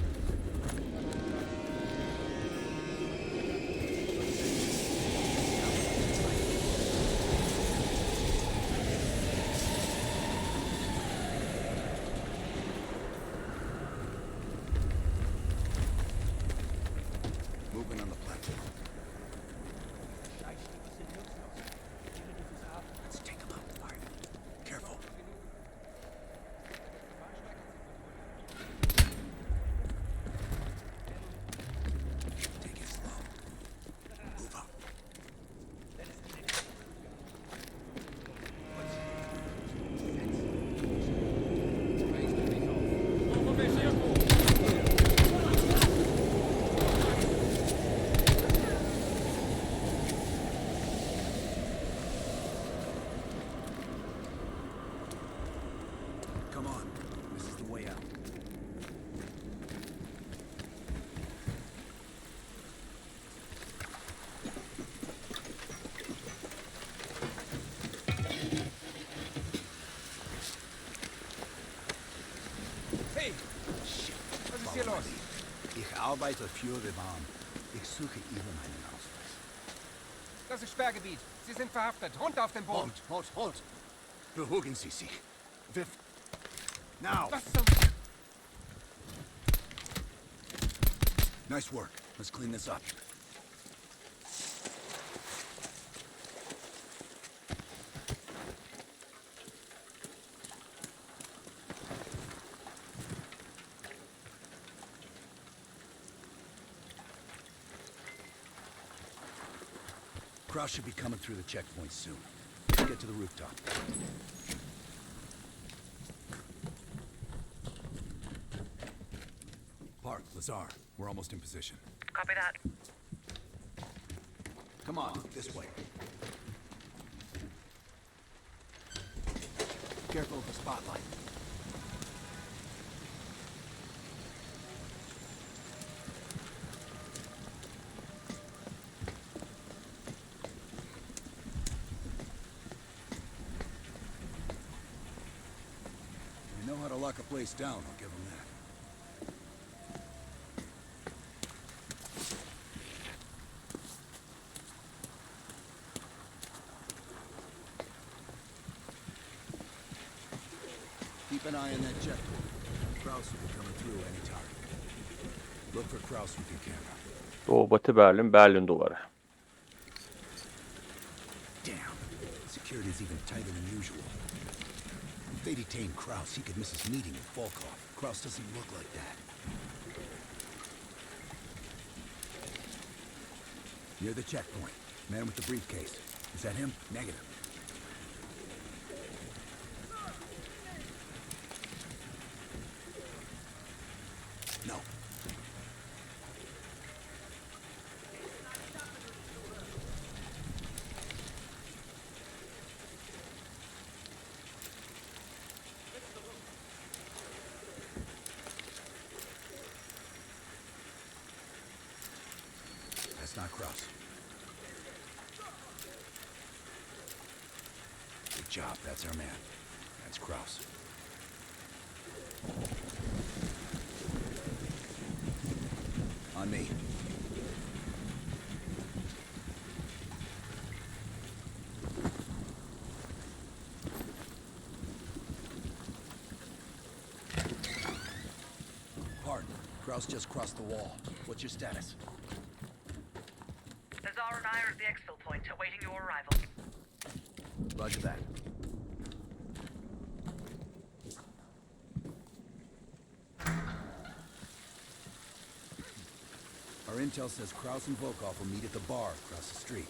Moving on the platform. Hey! Shit. Was ist hier los? Ich arbeite für die Bahn. Ich suche Ihnen einen Ausweis. Das ist Sperrgebiet. Sie sind verhaftet. Runter auf den Boden. Halt! Beruhigen Sie sich. Now! Was zum... Nice work. Let's clean this up. Kraus should be coming through the checkpoint soon. Let's get to the rooftop. Park, Lazar, we're almost in position. Copy that. Come on, this way. Careful of the spotlight. You know how to lock a place down, I'll give him that. Keep an eye on that checkpoint. Kraus will be coming through anytime. Look for Kraus with your camera. Doğu Batı Berlin, Berlin duvarı. Damn. Security's even tighter than usual. If they detain Kraus, he could miss his meeting with Volkov. Kraus doesn't look like that. Near the checkpoint. Man with the briefcase. Is that him? Negative. No. That's not Kraus. Good job, that's our man. That's Kraus. On me. Pardon, Kraus just crossed the wall. What's your status? Lazar and I are at the exfil point, awaiting your arrival. Roger that. Our intel says Kraus and Volkov will meet at the bar across the street.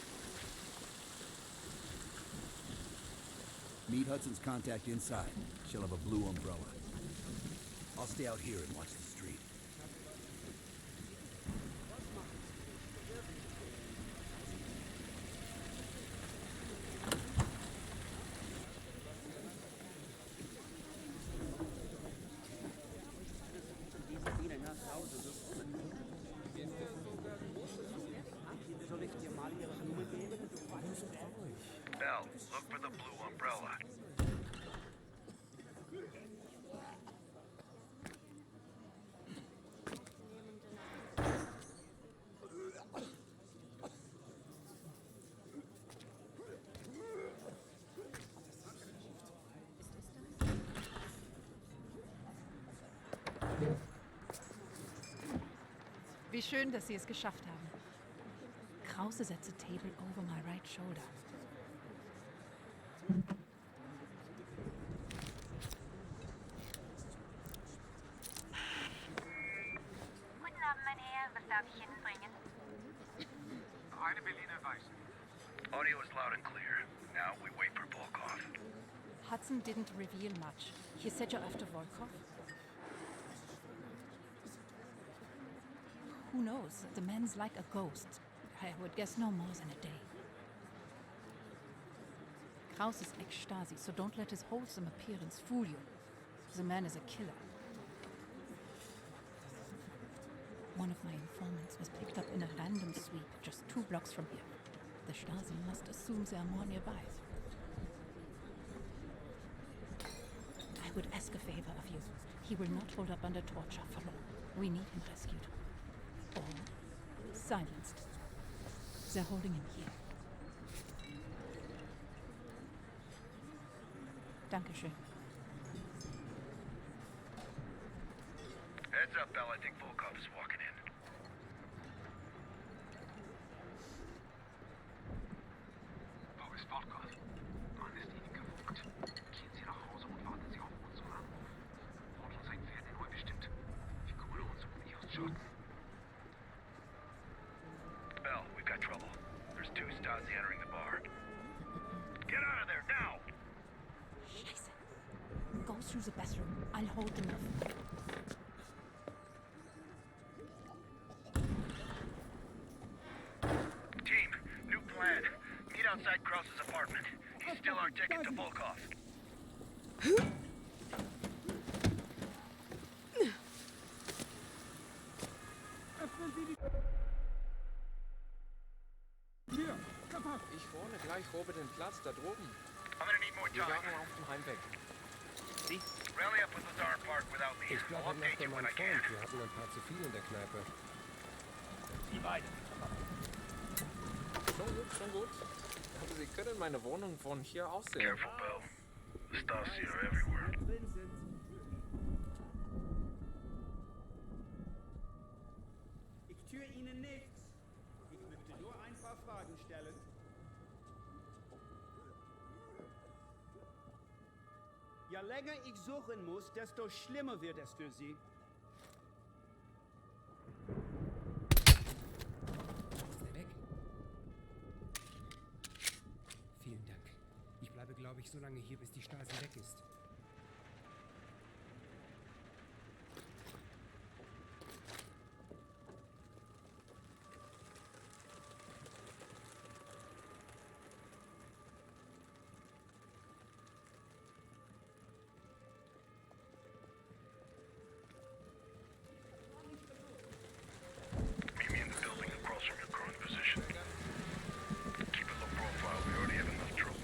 Meet Hudson's contact inside. She'll have a blue umbrella. I'll stay out here and watch the street. Bell, look for the blue umbrella. Wie schön, dass Sie es geschafft haben. Krause sets a table over my right shoulder. Guten Abend, mein Herr. Was darf ich Ihnen bringen? Eine Berliner Weißen. Audio is loud and clear. Now we wait for Volkov. Hudson didn't reveal much. He said you're after Volkov? Who knows? The man's like a ghost. I would guess no more than a day. Kraus is ex-Stasi, so don't let his wholesome appearance fool you. The man is a killer. One of my informants was picked up in a random sweep just 2 blocks from here. The Stasi must assume there are more nearby. I would ask a favor of you. He will not hold up under torture for long. We need him rescued. Or silenced. They're holding him here. Dankeschön. Heads up, Bell. I think Volkov is walking in. Wo ist Volkov? Man ist Ihnen gewogt. Gehen Sie nach Hause und warten Sie auf unseren Anruf. Von unseren Pferden neu bestimmt. Wir kümmern uns um Ihre Schotten. Bell, we've got trouble. There's two Stasi entering the bar. Get out of there now! Scheiße. Go through the bathroom. I'll hold them off. Team, new plan. Meet outside Krause's apartment. He's still our ticket to Volkov. Ich wohne gleich oben den Platz da droben. I'm gonna need more Wir time. waren auf dem Heimweg. Sie? Rally up with Lazar Park without me. Ich glaube, I'll nach update der you when mein I can. Freund. Wir hatten ein paar zu viel in der Kneipe. Die beiden. Schon gut, schon gut. Aber Sie können meine Wohnung von hier aus sehen. Careful, Bell. The Stasi are everywhere. Ich tue Ihnen nichts. Ich möchte nur ein paar Fragen stellen. Je länger ich suchen muss, desto schlimmer wird es für Sie. Ist er weg? Vielen Dank. Ich bleibe, glaube ich, so lange hier, bis die Stasi weg ist. Meet me in the building across from your current position. Keep a low profile. We already have enough trouble.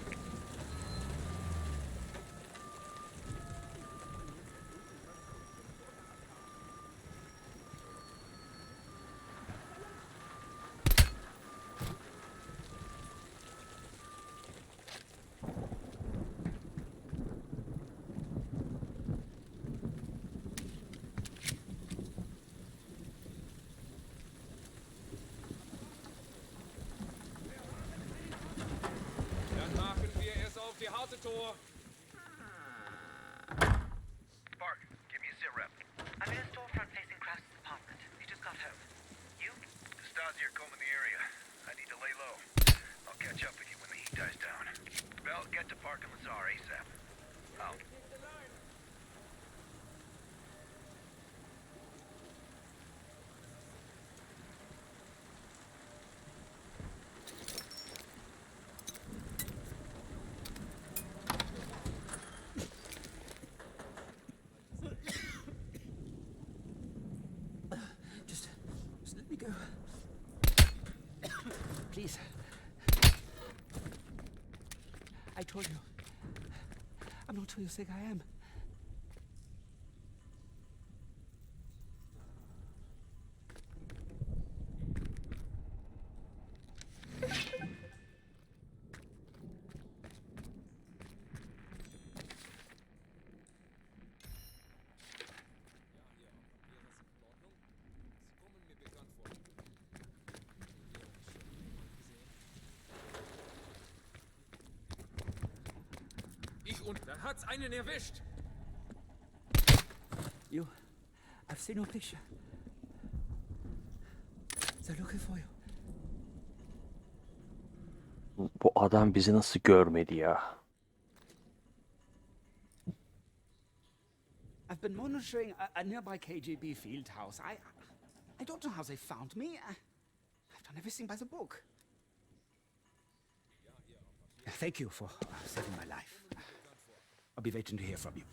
Dann machen wir es auf die harte Tor. Park, give me a sit rep. I'm in a storefront facing Krause's apartment. He just got home. You? The Stasi are combing the area. I need to lay low. I'll catch up with you when the heat dies down. Bell, get to Park and Lazar ASAP. Out. Just let me go. Please. I told you. I'm not who you think I am. Und da hat's einen erwischt. You. I've seen your picture. They're looking for you. Bu adam bizi nasıl görmedi ya? I've been monitoring a nearby KGB field house. I don't know how they found me. I've done everything by the book. Thank you for saving my life. I'll be waiting to hear from you.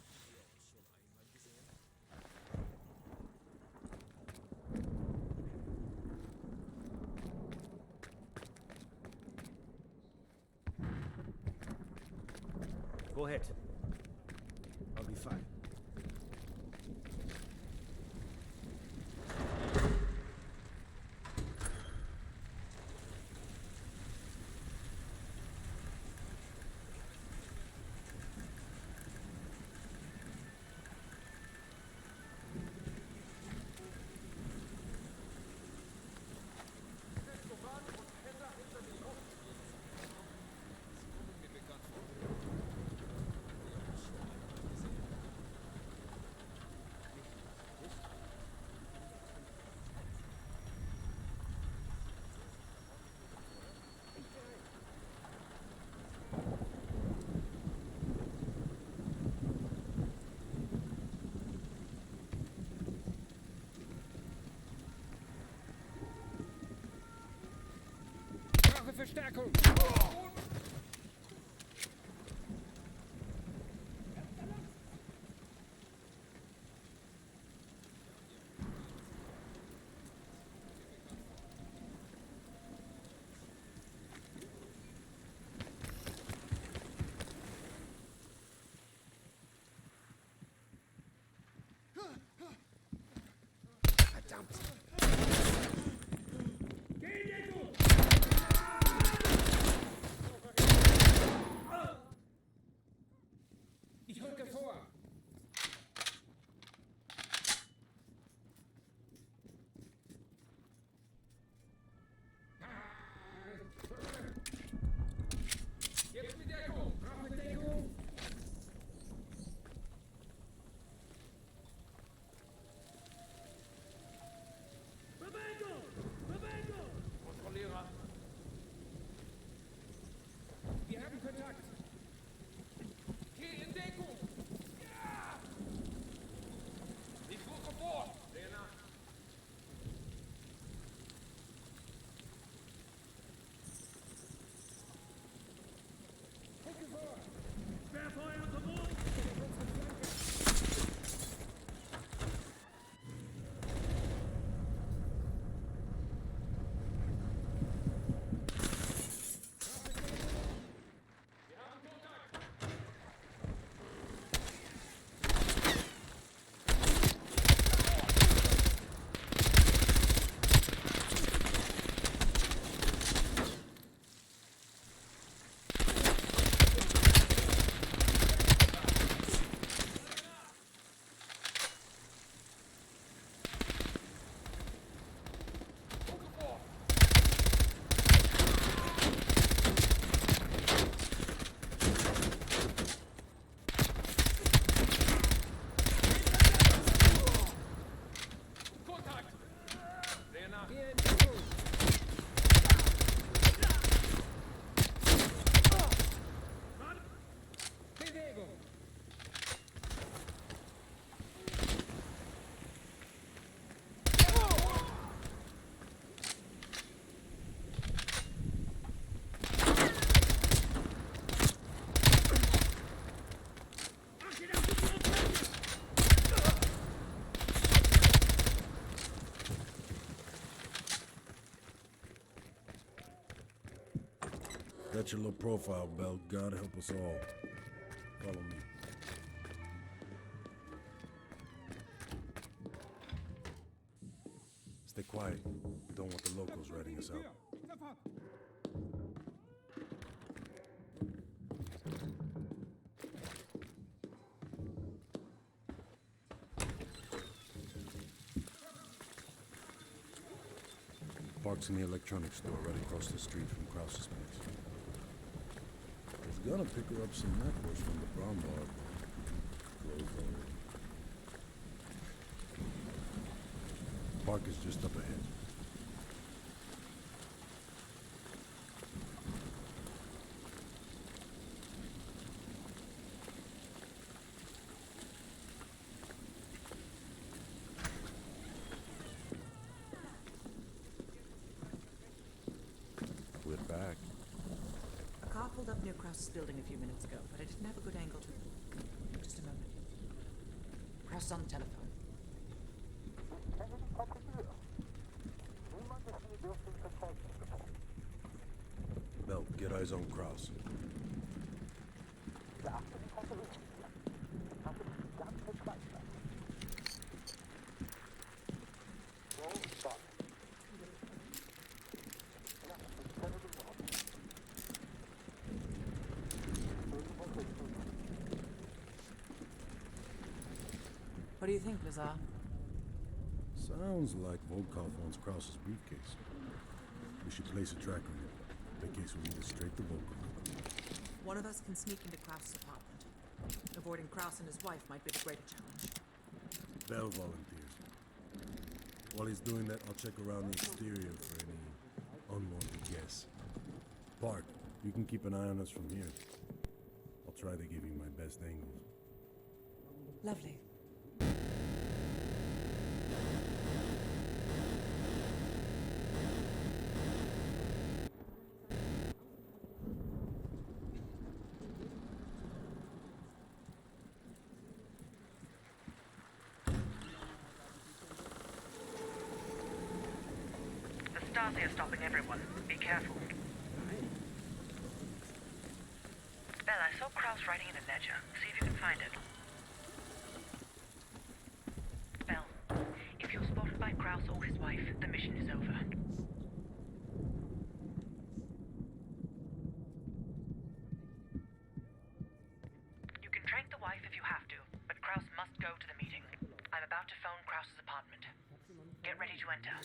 Go ahead. I'll be fine. Verstärkung! Ich rücke vor! Jetzt mit Deckung! Braucht eine Deckung! Bewegung! Bewegung! Kontrollierer! Wir haben Kontakt! Geh in Deckung! Ja! Ich suche vor! Sehe nach! Gucke vor! Sperrfeuer zum Mond! That's your low profile, Bell. God help us all. Follow me. Stay quiet. We don't want the locals ratting us out. Park's in the electronics store right across the street from Krause's place. I was gonna pick her up some necklace from the brown bar. Closed already. Park is just up ahead. We're back. A car pulled up near Krause's building a few minutes ago, but I didn't have a good angle to... Just a moment. Krause is on the telephone. Bell, get eyes on Krause. What do you think, Lazar? Sounds like Volkov wants Krause's briefcase. We should place a tracker in it. The case will lead us straight to Volkov. One of us can sneak into Krause's apartment. Avoiding Krause and his wife might be the greater challenge. Bell volunteers. While he's doing that, I'll check around the exterior for any unwanted guests. Park, you can keep an eye on us from here. I'll try to give you my best angles. Lovely. Stasi are stopping everyone. Be careful. Belle, I saw Kraus writing in a ledger. See if you can find it. Belle, if you're spotted by Kraus or his wife, the mission is over. You can trank the wife if you have to, but Kraus must go to the meeting. I'm about to phone Kraus's apartment. Get ready to enter.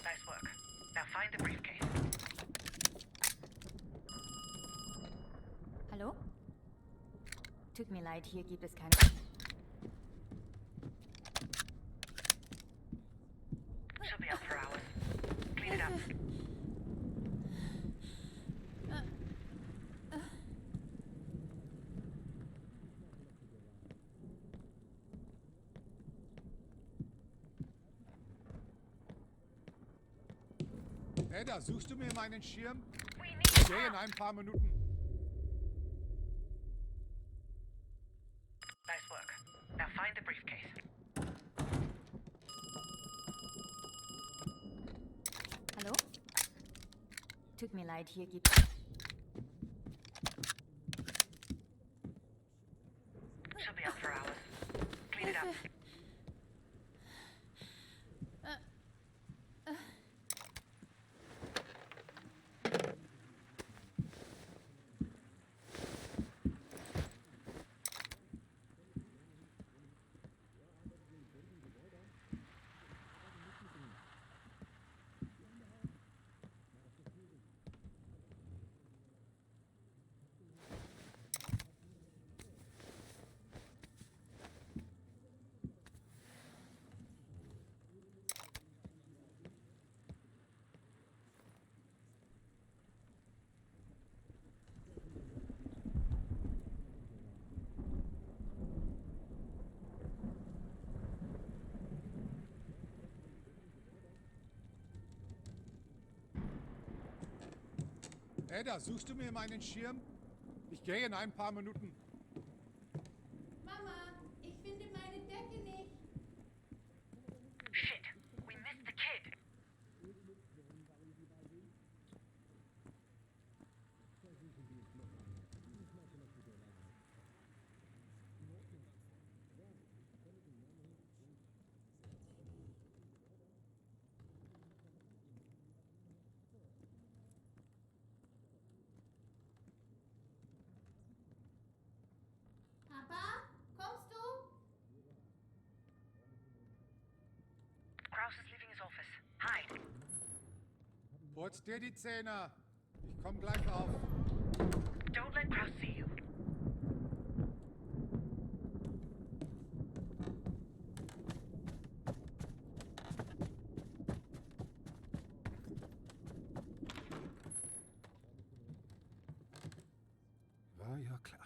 Nice work. Now find the briefcase. Hallo? Tut mir leid, hier gibt es keine... She'll be out for hours. Clean it up. Ada, suchst du mir meinen Schirm? Ich gehe in ein paar Minuten. Nice work. Now find the briefcase. Hallo? Tut mir leid, hier gibt... She'll be out for hours. Clean it up. Ada, suchst du mir meinen Schirm? Ich gehe in ein paar Minuten. Mama, ich finde meine Decke nicht. Shit, we missed the kid. Papa, kommst du? Kraus is leaving his office. Hide. Putz dir die Zähne. Ich komm gleich auf. Don't let Kraus see you. War ja klar.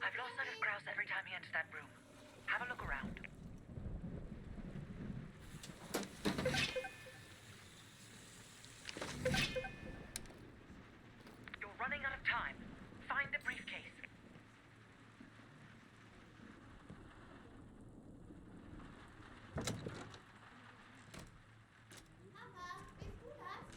I've lost sight of Kraus every time he enters that room. Have a look around. You're running out of time. Find the briefcase. Papa, bist du das?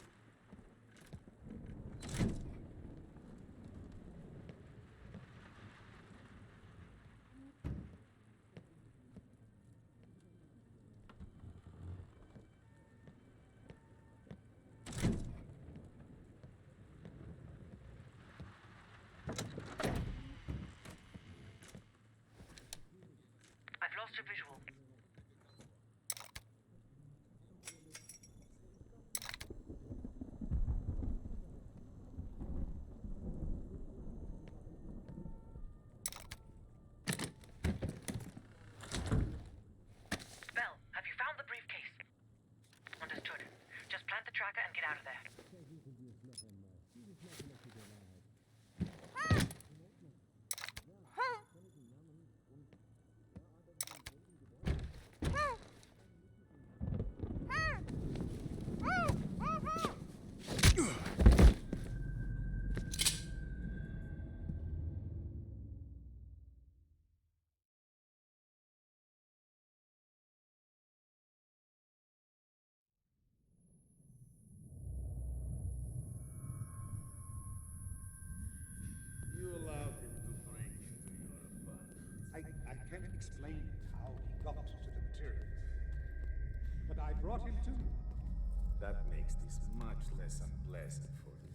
much less unpleasant for you.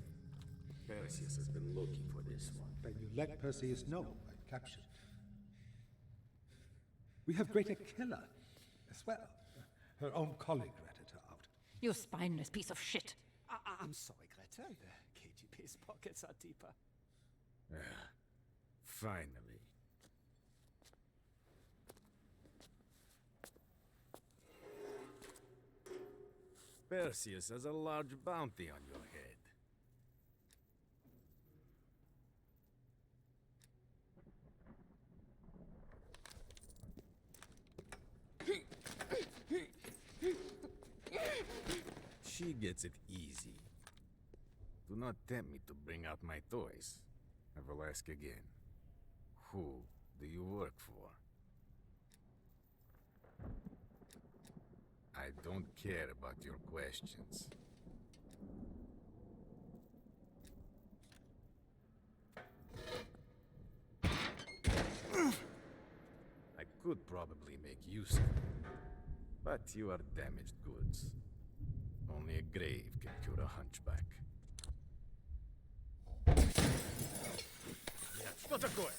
Perseus has been looking for this one. Then you let Perseus know I'm captured. We have Greater Killer as well. Her own colleague ratted her out. You spineless piece of shit. I'm sorry, Greta. The KGB's pockets are deeper. Finally. Perseus has a large bounty on your head. She gets it easy. Do not tempt me to bring out my toys. I will ask again. Who do you work for? I don't care about your questions. I could probably make use of it, but you are damaged goods. Only a grave can cure a hunchback. Что такое?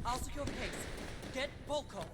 I'll secure the case. Get Volkov.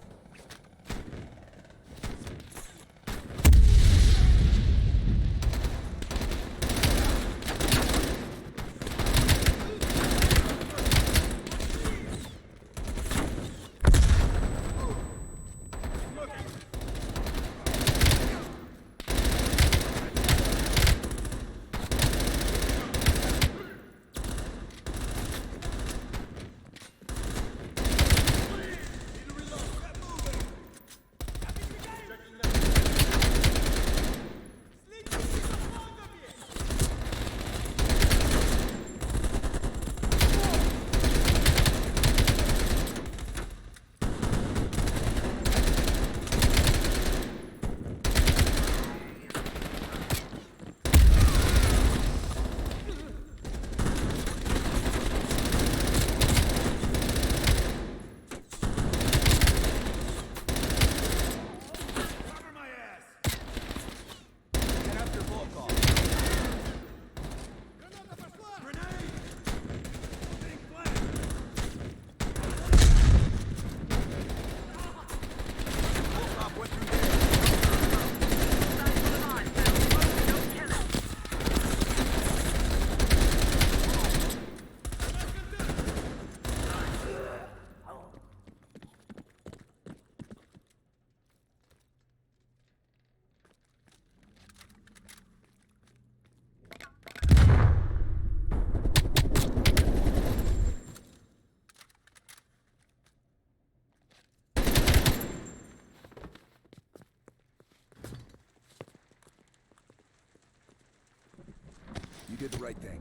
You did the right thing.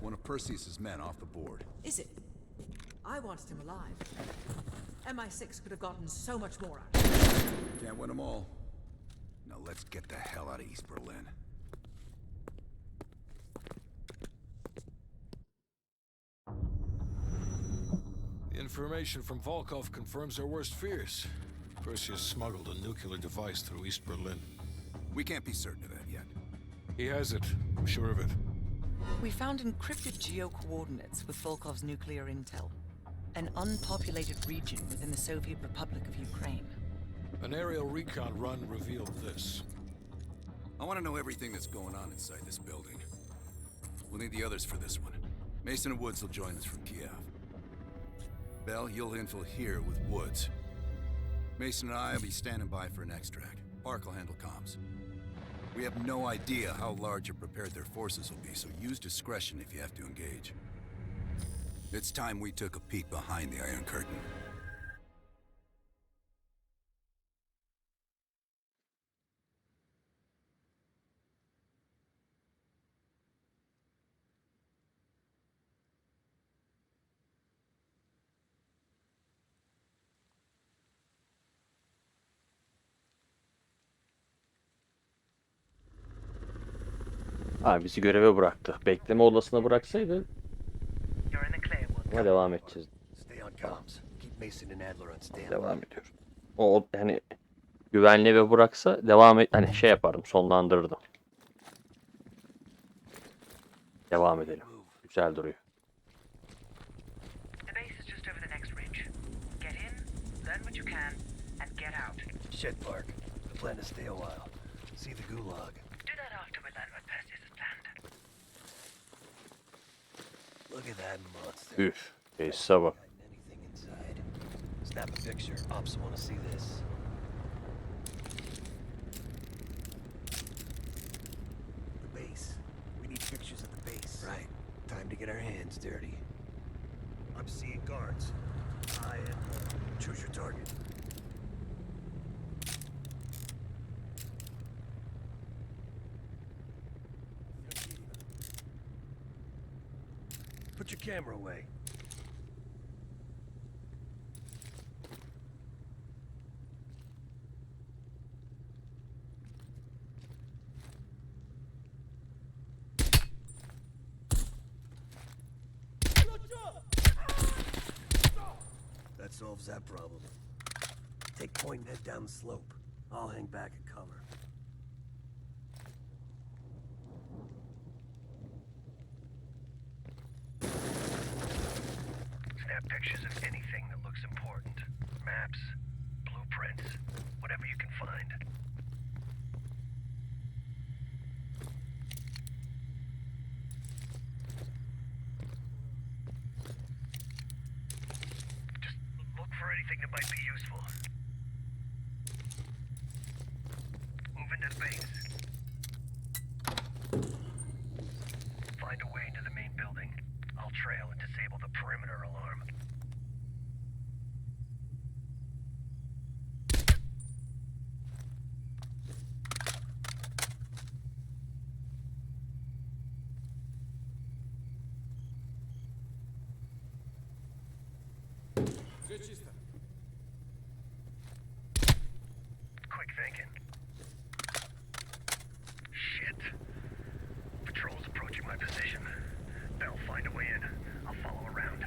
One of Perseus's men off the board. Is it? I wanted him alive. MI6 could have gotten so much more out of him. Can't win them all. Now let's get the hell out of East Berlin. The information from Volkov confirms our worst fears. Perseus smuggled a nuclear device through East Berlin. We can't be certain of that yet. He has it. I'm sure of it. We found encrypted geo-coordinates with Volkov's nuclear intel. An unpopulated region within the Soviet Republic of Ukraine. An aerial recon run revealed this. I want to know everything that's going on inside this building. We'll need the others for this one. Mason and Woods will join us from Kiev. Bell, you'll infill here with Woods. Mason and I will be standing by for an extract. Park will handle comms. We have no idea how large or prepared their forces will be, so use discretion if you have to engage. It's time we took a peek behind the Iron Curtain. Ha, bizi göreve bıraktı. Bekleme odasına bıraksaydı ama devam edeceğiz. Stay on comms. Keep Mason and Adler on standby. Devam ediyorum. O hani güvenli eve bıraksa devam et, hani şey yapardım, sonlandırırdım. Devam edelim. Güzel duruyor. The base is just over the next ridge. Get in, learn what you can, and get out. Shed park. I plan to stay a while. See the gulag. Do that after we learn what Perseus has planned. Look at that monster. Üf. Tesise bak. Anything inside. Snap a picture. Ops want to see this. The base. We need pictures of the base. Right. Time to get our hands dirty. I'm seeing guards. Choose your target. Put your camera away. That solves that problem. Take point and head down the slope. I'll hang back and cover. Snap pictures of anything that looks important. Maps, blueprints, whatever you can find. Just look for anything that might be useful. Move into the base. Find a way into the main building. I'll trail and disable the perimeter alarm. Quick thinking. Shit. Patrol's approaching my position. They'll find a way in. I'll follow around.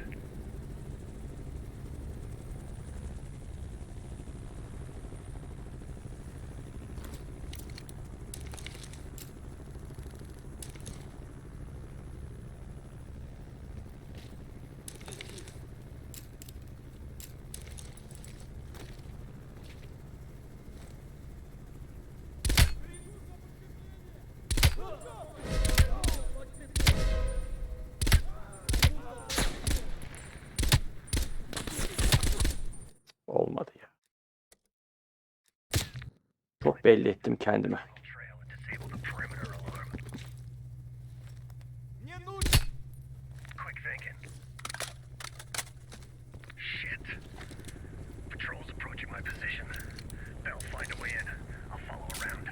Olmadı ya. Çok belli ettim kendime. Quick thinking. Shit. Patrol's approaching my position. They'll find a way in. I'll follow around.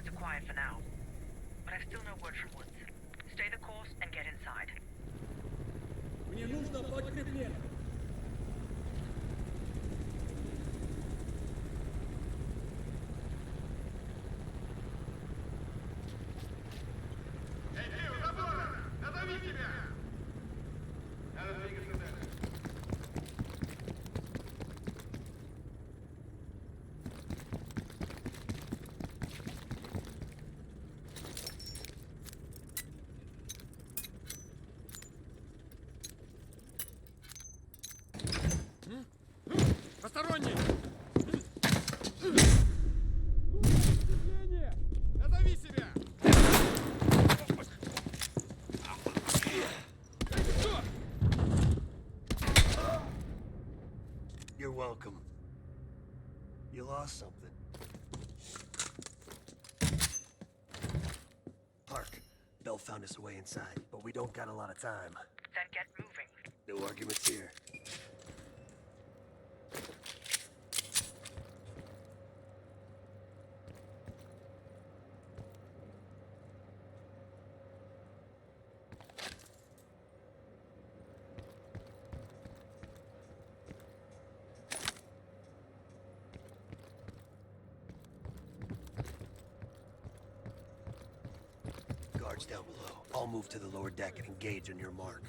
Guards are quiet for now, but I've still no word from Woods. Stay the course and get inside. Мне нужно подкрепление. Посторонний! Назови себя! You're welcome. You lost something. Park. Bell found us a way inside, but we don't got a lot of time. Then get moving. No arguments here. Guards down below. I'll move to the lower deck and engage on your mark.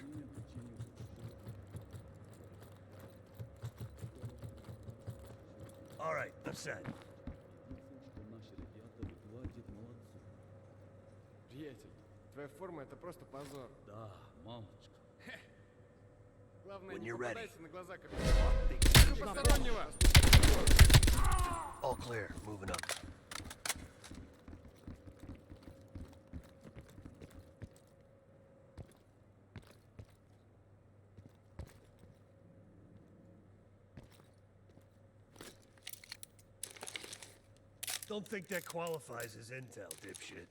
All right, I'm set. Приятель, твоя форма — это просто позор. Да, мамочка. Главное, When не you're ready. попадайся на глаза капитану. Постороннего! All clear. Moving up. Don't think that qualifies as intel, dipshit.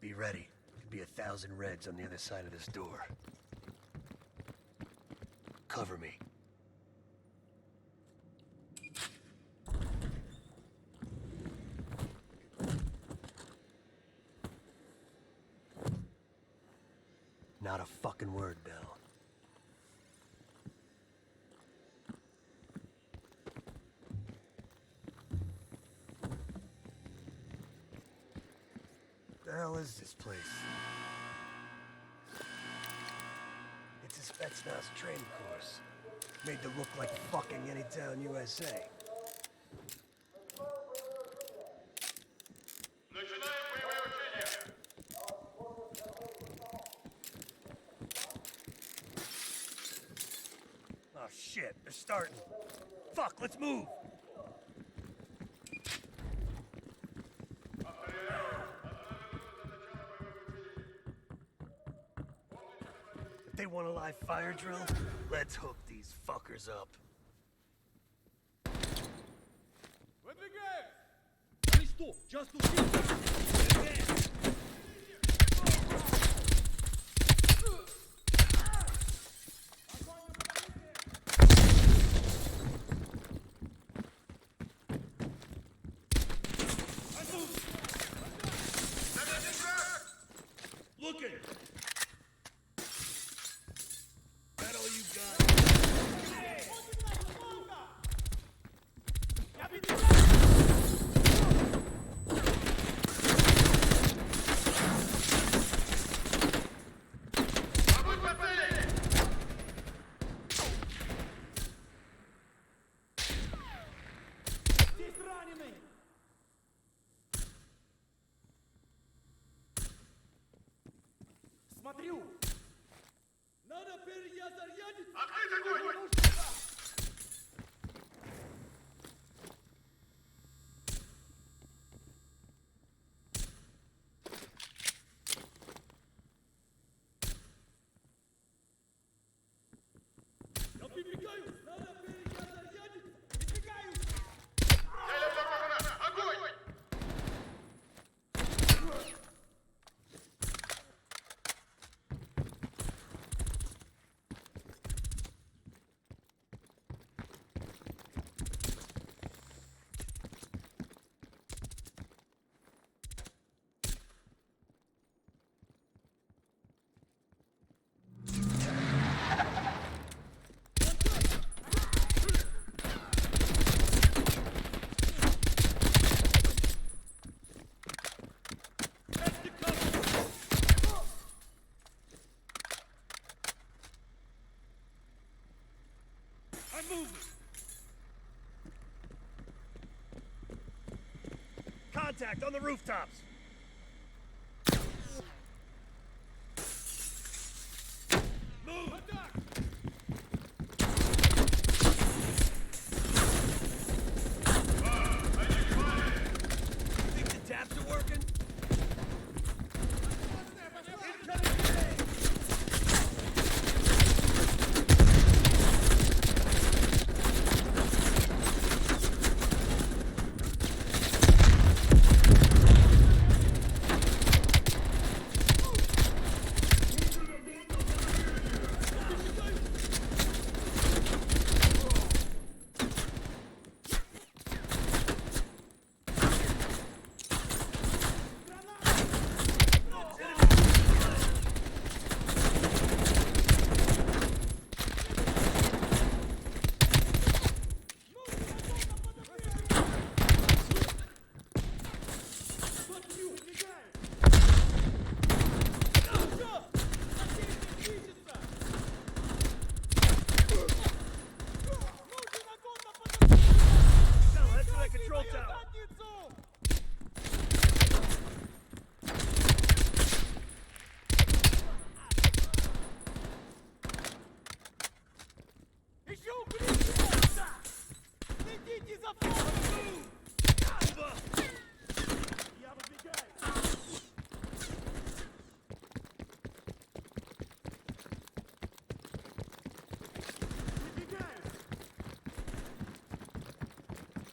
Be ready. Could be 1,000 Reds on the other side of this door. Cover me. Not a fucking word, Bell. The hell is this place? It's a Spetsnaz training course. Made to look like fucking any town USA. Oh shit, they're starting. Fuck, let's move! They want a live fire drill? Let's hook these fuckers up. Ты что, just to Looking! That all you got? Смотрю! Надо перезарядить! Открыть огонь! Contact on the rooftops. Move! Think the taps are working?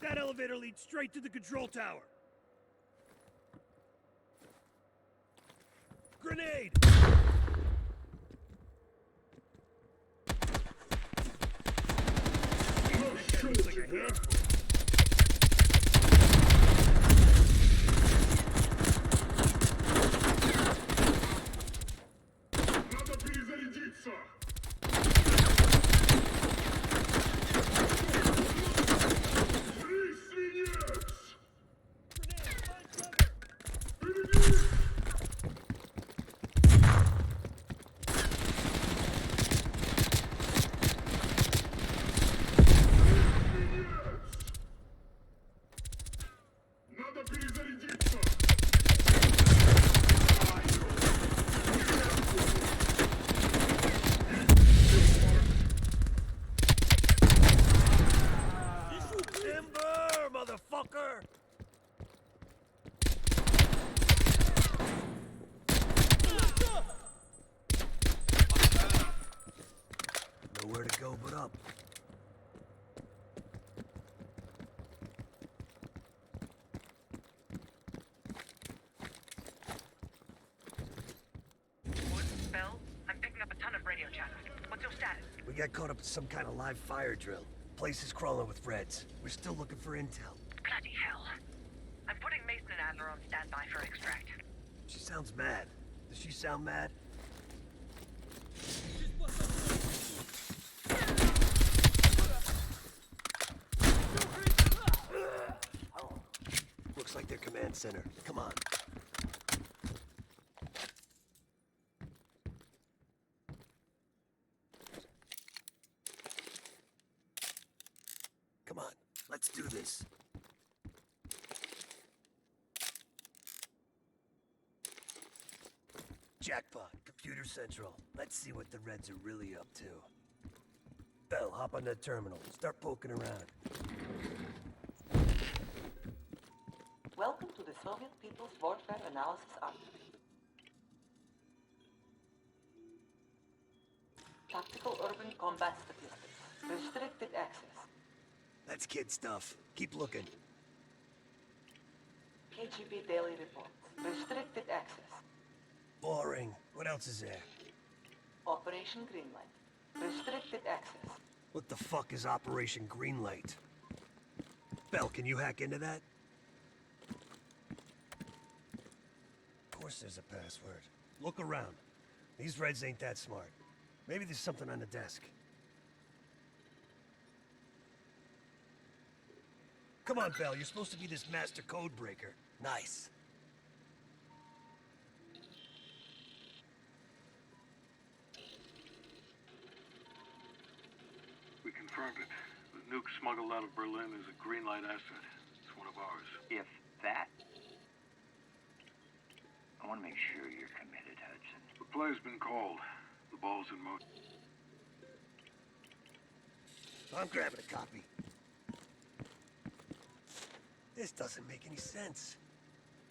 That elevator leads straight to the control tower. Grenade! Looks like a handful. Nowhere to go but up. Bell, I'm picking up a ton of radio chatter. What's your status? We got caught up in some kind of live fire drill. Place is crawling with Reds. We're still looking for intel. Bloody hell. I'm putting Mason and Adler on standby for extract. She sounds mad. Does she sound mad? Looks like their command center. Come on. Come on, let's do this. Jackpot, Computer Central. Let's see what the Reds are really up to. Bell, hop on that terminal. Start poking around. Welcome to the Soviet People's Warfare Analysis Archive. Tactical Urban Combat Statistics. Restricted access. That's kid stuff. Keep looking. KGB Daily Reports. Restricted access. Boring. What else is there? Operation Greenlight. Restricted access. What the fuck is Operation Greenlight? Bell, can you hack into that? Of course there's a password. Look around. These Reds ain't that smart. Maybe there's something on the desk. Come on, Bell. You're supposed to be this master code breaker. Nice. We confirmed it. The nuke smuggled out of Berlin is a green light asset. It's one of ours. If that sure you're committed, Hudson? The play's been called. The ball's in motion. I'm grabbing a copy. This doesn't make any sense.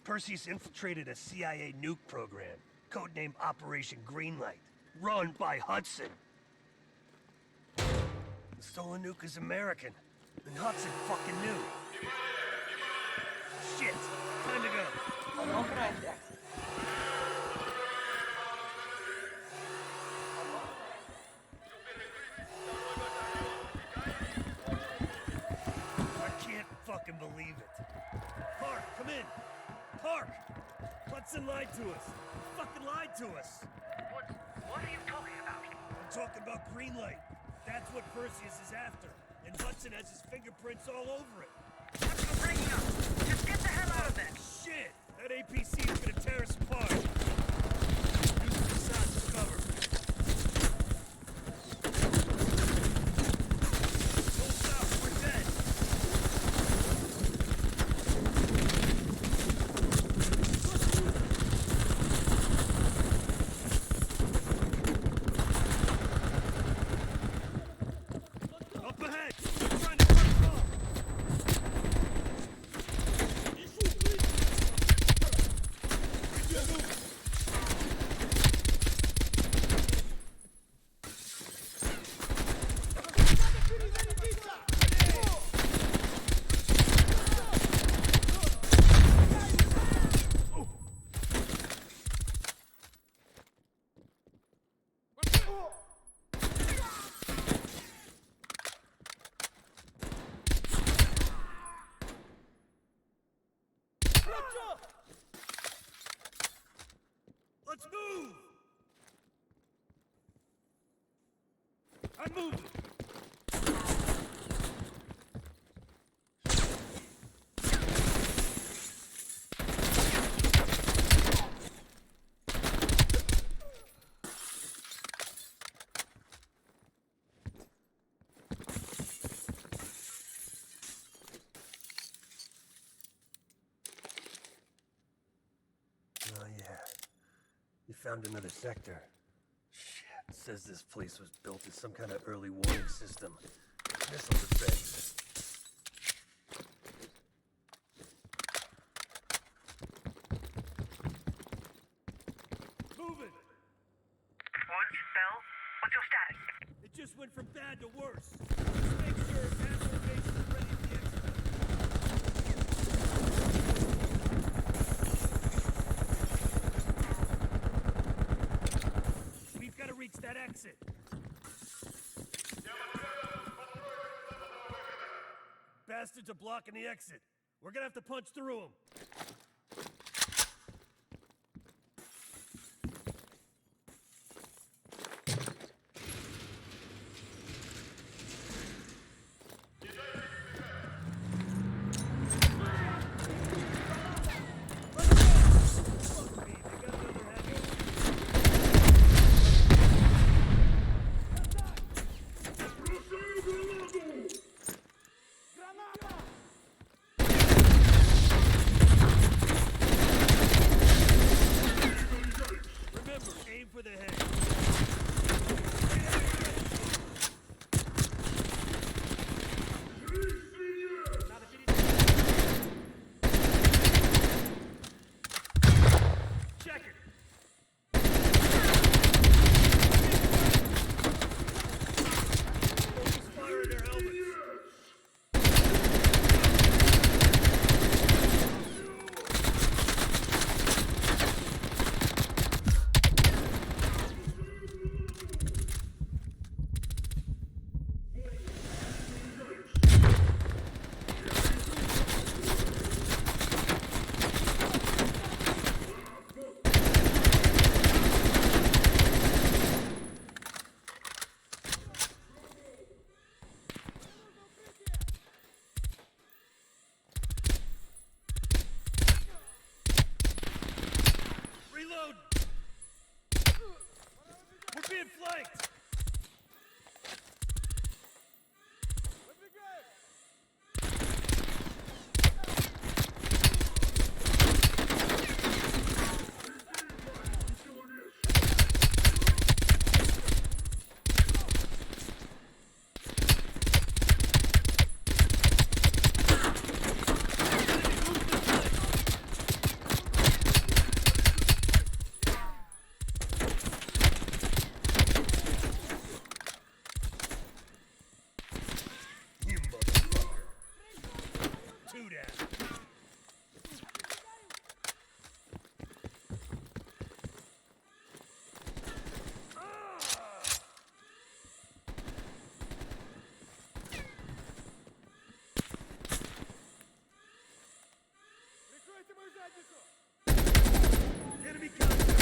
Perseus infiltrated a CIA nuke program, codenamed Operation Greenlight, run by Hudson. The stolen nuke is American, and Hudson fucking knew. Shit, time to go. I can't fucking believe it. Park, come in. Park! Hudson lied to us. He fucking lied to us. What are you talking about? I'm talking about Greenlight. That's what Perseus is after. And Hudson has his fingerprints all over it. What are you bringing up? Just get the hell out of there. Shit! That APC is gonna tear us apart. Use the facade to cover. Go south, we're dead. Up ahead! They're trying to cut us off! Let's move! I'm moving! Oh yeah. You found another sector. Shit. Says this place was built as some kind of early warning system. Missile defense. Moving! Woods, Bell, what's your status? It just went from bad to worse. Let's make sure Panther Base is ready for the exit. We've got to reach that exit. Bastards are blocking the exit. We're gonna have to punch through them. Enemy contact!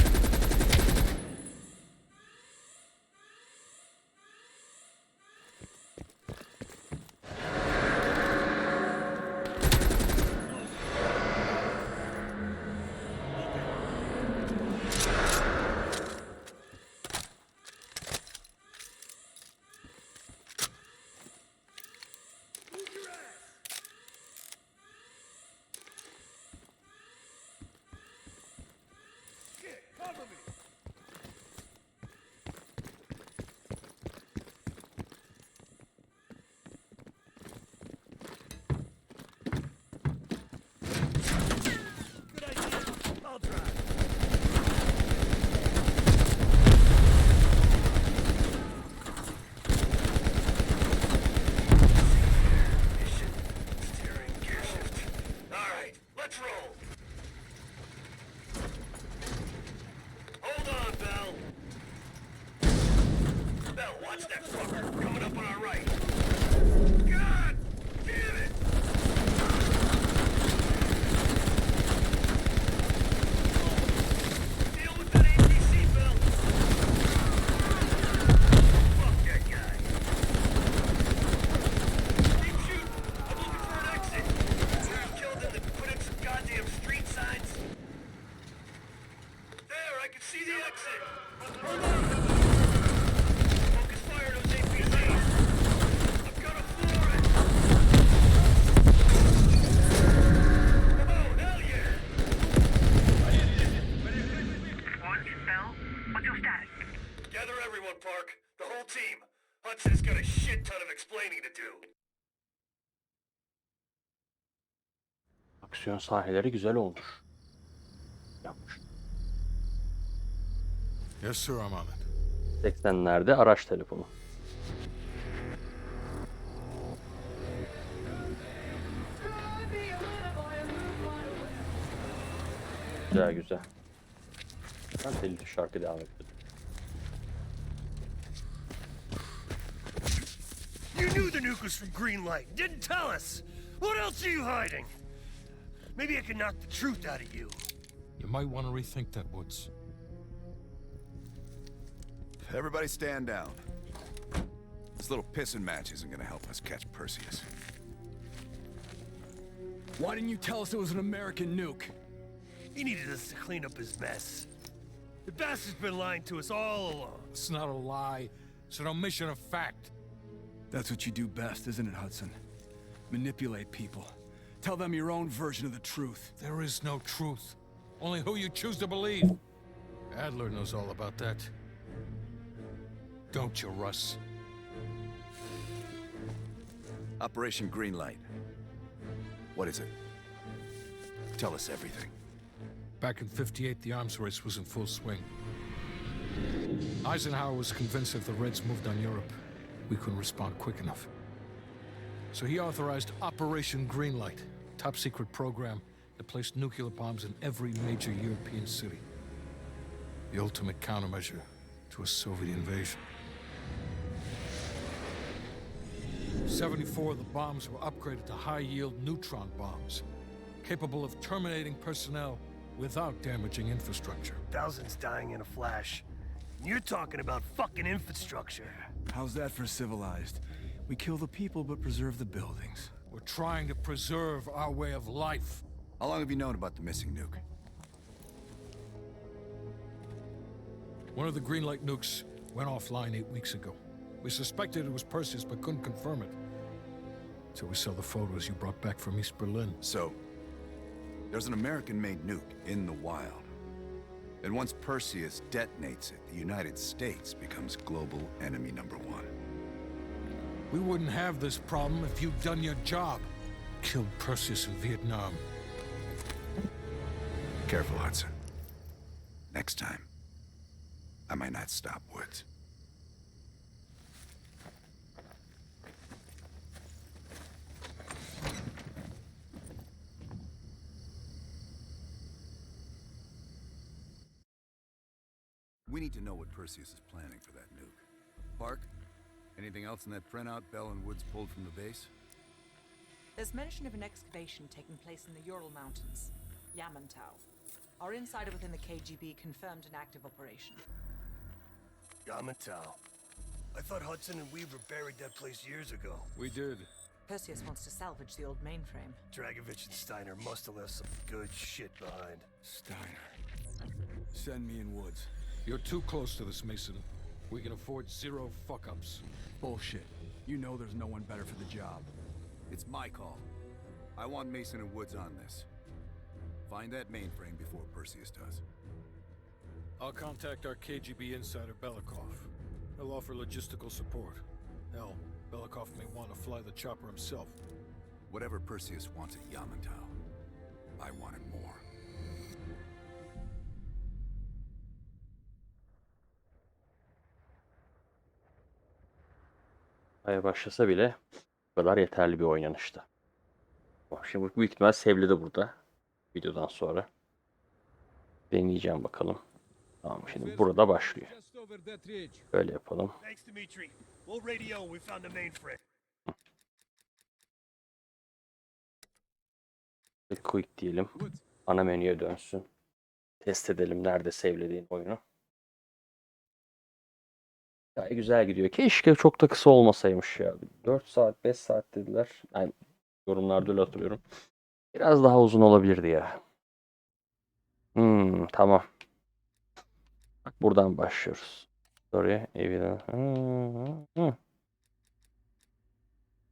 I'll drive. Mission. Steering gear shift. All right, let's roll. Hold on, Bell. Bell, watch that fucker. Coming up on our right. God damn it! Deal with that APC, Bell. Fuck that guy. Keep shooting. I'm looking for an exit. We killed him to put in some goddamn street signs. There, I can see the exit. Hold on. Focus fire those APCs. I'm gonna floor it. Oh, hell yeah. One, Bell, what's your status? Gather everyone, Park. The whole team. Hudson's got a shit ton of explaining to do. Aksiyon sahneleri güzel olmuş. Yapmış. Yes, sir, I'm on it. 80'lerde araç telefonu. Güzel güzel. Ben telli şarkı devam ettim. You knew the nuke was from Greenlight. Didn't tell us. What else are you hiding? Maybe I can knock the truth out of you. You might want to rethink that, Woods. Everybody stand down. This little pissing match isn't gonna help us catch Perseus. Why didn't you tell us it was an American nuke? He needed us to clean up his mess. The bastard's been lying to us all along. It's not a lie. It's an omission of fact. That's what you do best, isn't it, Hudson? Manipulate people. Tell them your own version of the truth. There is no truth. Only who you choose to believe. Adler knows all about that. Don't you, Russ? Operation Greenlight. What is it? Tell us everything. Back in '58, the arms race was in full swing. Eisenhower was convinced if the Reds moved on Europe, we couldn't respond quick enough. So he authorized Operation Greenlight, top-secret program that placed nuclear bombs in every major European city. The ultimate countermeasure to a Soviet invasion. 74 of the bombs were upgraded to high-yield neutron bombs, capable of terminating personnel without damaging infrastructure. Thousands dying in a flash. You're talking about fucking infrastructure. How's that for civilized? We kill the people but preserve the buildings. We're trying to preserve our way of life. How long have you known about the missing nuke? One of the Greenlight nukes went offline 8 weeks ago. We suspected it was Perseus, but couldn't confirm it. So we saw the photos you brought back from East Berlin. So, there's an American-made nuke in the wild. And once Perseus detonates it, the United States becomes global enemy #1. We wouldn't have this problem if you'd done your job. Killed Perseus in Vietnam. Careful, Hudson. Next time, I might not stop Woods. We need to know what Perseus is planning for that nuke. Park, anything else in that printout Bell and Woods pulled from the base? There's mention of an excavation taking place in the Ural Mountains. Yamantau. Our insider within the KGB confirmed an active operation. Yamantau. I thought Hudson and Weaver buried that place years ago. We did. Perseus wants to salvage the old mainframe. Dragovich and Steiner must have left some good shit behind. Steiner. Send me in Woods. You're too close to this, Mason. We can afford 0 fuck-ups. Bullshit. You know there's no one better for the job. It's my call. I want Mason and Woods on this. Find that mainframe before Perseus does. I'll contact our KGB insider Belikov. He'll offer logistical support. Hell, Belikov may want to fly the chopper himself. Whatever Perseus wants at Yamantau, I want it more. Başlasa bile bu kadar yeterli bir oynanıştı. Şimdi büyük ihtimal sevledi burada. Videodan sonra. Deneyeceğim bakalım. Tamam, şimdi burada başlıyor. Böyle yapalım. Thanks, Dimitri. We'll radio we found the mainframe. Quick diyelim. Ana menüye dönsün. Test edelim nerede sevlediğin oyunu. Gayet güzel gidiyor. Keşke çok da kısa olmasaymış ya. 4 saat 5 saat dediler. Yani yorumlarda öyle hatırlıyorum. Biraz daha uzun olabilirdi ya. Tamam. Bak buradan başlıyoruz. Oraya evden.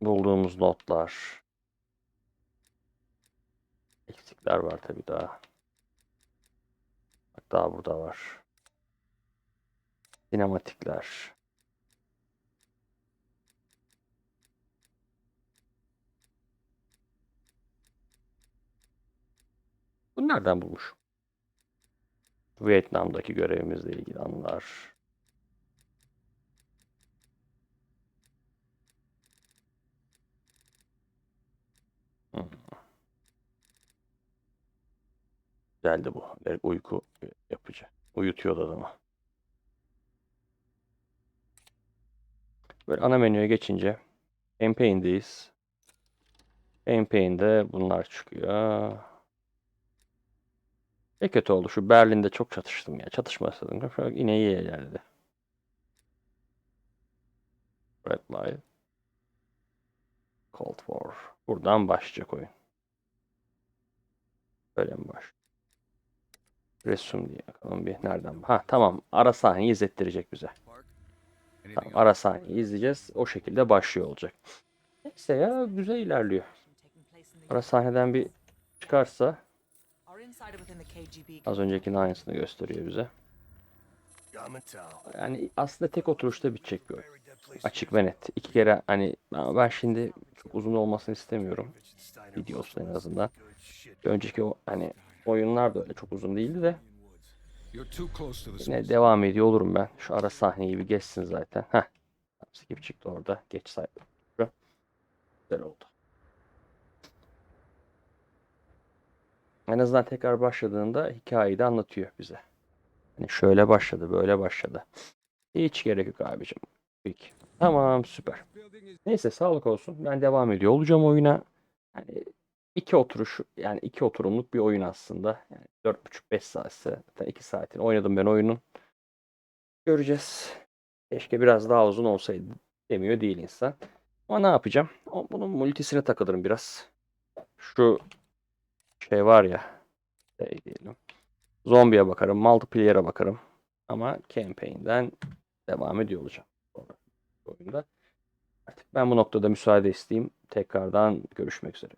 Bulduğumuz notlar. Eksikler var tabii daha. Bak daha burada var. Sinematikler. Bunu nereden bulmuş? Vietnam'daki görevimizle ilgili anılar. Güzeldi bu. Uyku yapıcı. Uyutuyordu adamı. Böyle ana menüye geçince campaign'deyiz. Campaign'de bunlar çıkıyor. Ne kötü oldu. Şu Berlin'de çok çatıştım ya. Çatışmasaydım. Yine iyi geldi. Red Light. Cold War. Buradan başlayacak oyun. Böyle mi baş? Resim diye bakalım bir. Nereden? Ha tamam. Ara sahneyi izlettirecek bize. Tamam, ara sahneyi izleyeceğiz. O şekilde başlıyor olacak. Neyse ya, güzel ilerliyor. Ara sahneden bir çıkarsa az öncekinin aynısını gösteriyor bize. Yani aslında tek oturuşta bitecek bir oyun. Açık ve net. 2 kere hani ben şimdi çok uzun olmasını istemiyorum. Videosu en azından. Önceki hani oyunlar da öyle çok uzun değildi de. Yine devam ediyor olurum ben. Şu ara sahneyi bir geçsin zaten. Heh. Skip çıktı orada. Geç saydım. Güzel oldu. En azından tekrar başladığında hikayeyi de anlatıyor bize. Hani şöyle başladı, böyle başladı. Hiç gerek yok abicim. Peki. Tamam, süper. Neyse, sağlık olsun. Ben devam ediyor olacağım oyuna. Yani 2 oturuş, yani 2 oturumluk bir oyun aslında. Yani 4,5-5 saatse zaten 2 saatini oynadım ben oyunun. Göreceğiz. Keşke biraz daha uzun olsaydı demiyor değil insan. Ama ne yapacağım? Bunun multisine takılırım biraz. Şu şey var ya. Diyelim. Zombiye bakarım, multiplayer'a bakarım. Ama campaign'den devam ediyor olacağım. Oyunda. Artık ben bu noktada müsaade isteyeyim. Tekrardan görüşmek üzere.